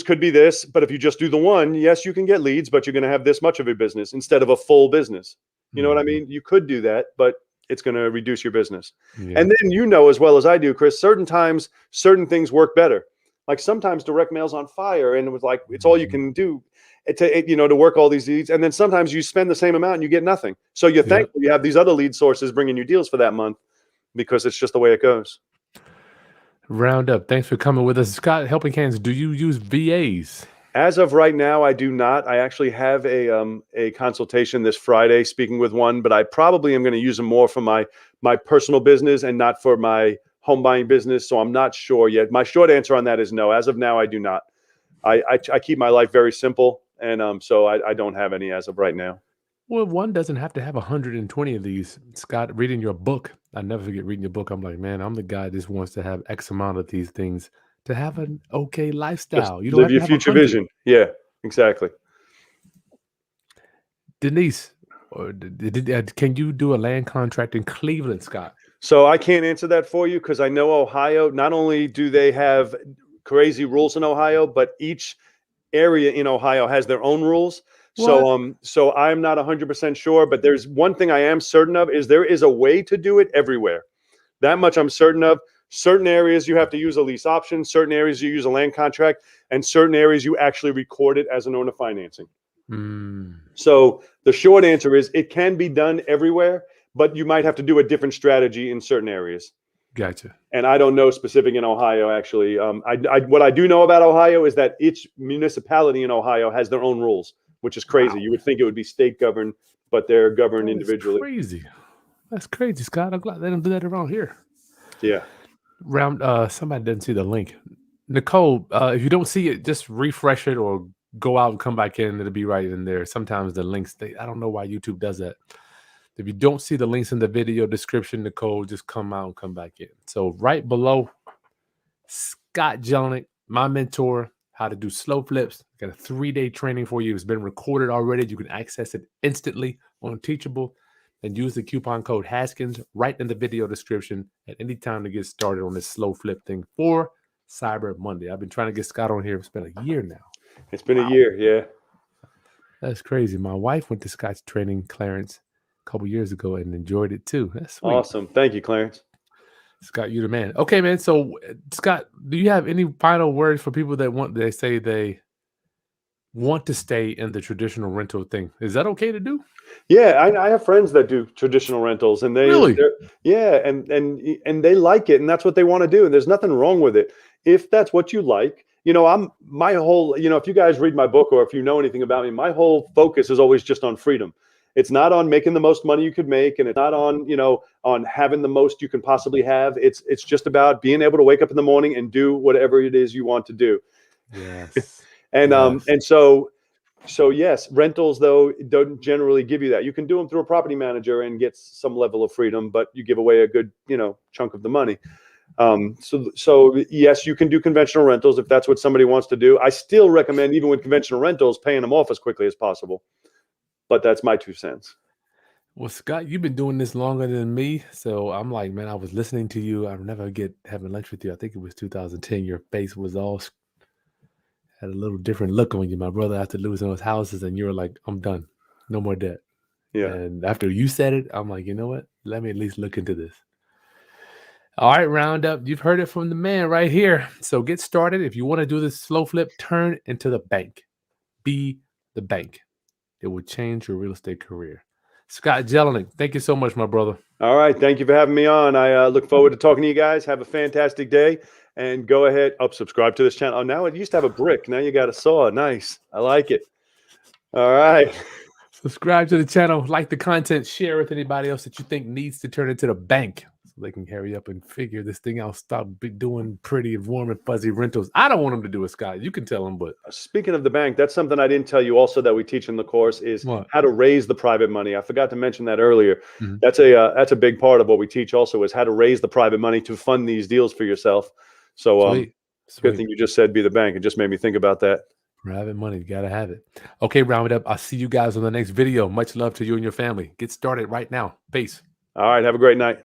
could be this, but if you just do the one, yes, you can get leads, but you're going to have this much of a business instead of a full business. You know what I mean? You could do that, but it's going to reduce your business. Yeah. And then, as well as I do, Chris, certain times, certain things work better. Like sometimes direct mail's on fire and it was like, it's all you can do to work all these leads. And then sometimes you spend the same amount and you get nothing. So you're thankful you have these other lead sources bringing you deals for that month. because it's just the way it goes. Roundup. Thanks for coming with us, Scott. Helping Hands. Do you use VAs? As of right now, I do not. I actually have a consultation this Friday, speaking with one, but I probably am going to use them more for my personal business and not for my home buying business. So I'm not sure yet. My short answer on that is no. As of now, I do not. I keep my life very simple, and so I don't have any as of right now. Well, one doesn't have to have 120 of these. Scott, reading your book, I never forget reading your book. I'm like, man, I'm the guy that just wants to have X amount of these things to have an okay Just lifestyle. You don't live have to your have future 100. vision. Yeah, exactly. Denise, can you do a land contract in Cleveland, Scott? So I can't answer that for you because I know Ohio, not only do they have crazy rules in Ohio, but each area in Ohio has their own rules. What? So I'm not 100% sure, but there's one thing I am certain of is there is a way to do it everywhere. That much I'm certain of. Certain areas you have to use a lease option, certain areas you use a land contract, and certain areas you actually record it as an owner financing. So the short answer is it can be done everywhere, but you might have to do a different strategy in certain areas. Gotcha. And I don't know specific in Ohio, actually. What I do know about Ohio is that each municipality in Ohio has their own rules, which is crazy. Wow. You would think it would be state governed, but they're governed That is individually. crazy. That's crazy, Scott. I'm glad they don't do that around here. Yeah. Somebody didn't see the link. Nicole, if you don't see it, just refresh it or go out and come back in. It'll be right in there. Sometimes the links, I don't know why YouTube does that. If you don't see the links in the video description, Nicole, just come out and come back in. So right below, Scott Jelinek, my mentor, how to do slow flips. Got a 3-day training for you. It's been recorded already. You can access it instantly on Teachable and use the coupon code Haskins right in the video description at any time to get started on this slow flip thing for Cyber Monday. I've been trying to get Scott on here. It's been a year now. It's been a year. Yeah. That's crazy. My wife went to Scott's training, Clarence, a couple years ago and enjoyed it too. That's sweet. Awesome. Thank you, Clarence. Scott, you're the man. Okay, man. So, Scott, do you have any final words for people that they say they want to stay in the traditional rental thing? Is that okay to do? Yeah, I have friends that do traditional rentals, and Really? and they like it, and that's what they want to do, and there's nothing wrong with it if that's what you like. My whole, if you guys read my book or if you know anything about me, my whole focus is always just on freedom. It's not on making the most money you could make, and it's not on, on having the most you can possibly have. It's just about being able to wake up in the morning and do whatever it is you want to do. Yes. And so yes, rentals though don't generally give you that. You can do them through a property manager and get some level of freedom, but you give away a good, chunk of the money. So yes, you can do conventional rentals if that's what somebody wants to do. I still recommend, even with conventional rentals, paying them off as quickly as possible. But that's my 2 cents. Well, Scott, you've been doing this longer than me. So I'm like, man, I was listening to you. I'll never get having lunch with you. I think it was 2010. Your face was all had a little different look on you, my brother, after losing those houses, and you were like, I'm done. No more debt. Yeah. And after you said it, I'm like, you know what? Let me at least look into this. All right, Roundup. You've heard it from the man right here. So get started. If you want to do this slow flip, turn into the bank. Be the bank. It will change your real estate career. Scott Jelinek, thank you so much, my brother. All right. Thank you for having me on. I look forward to talking to you guys. Have a fantastic day. And go ahead, subscribe to this channel. Oh, now it used to have a brick. Now you got a saw. Nice. I like it. All right. Subscribe to the channel, like the content, share with anybody else that you think needs to turn into the bank so they can hurry up and figure this thing out. Stop doing pretty warm and fuzzy rentals. I don't want them to do it, Scott. You can tell them, but speaking of the bank, that's something I didn't tell you also that we teach in the course is how to raise the private money. I forgot to mention that earlier. Mm-hmm. That's a big part of what we teach also is how to raise the private money to fund these deals for yourself. So Sweet. Good thing you just said be the bank. It just made me think about that. Private money, you got to have it. Okay, Roundup. I'll see you guys on the next video. Much love to you and your family. Get started right now. Peace. All right. Have a great night.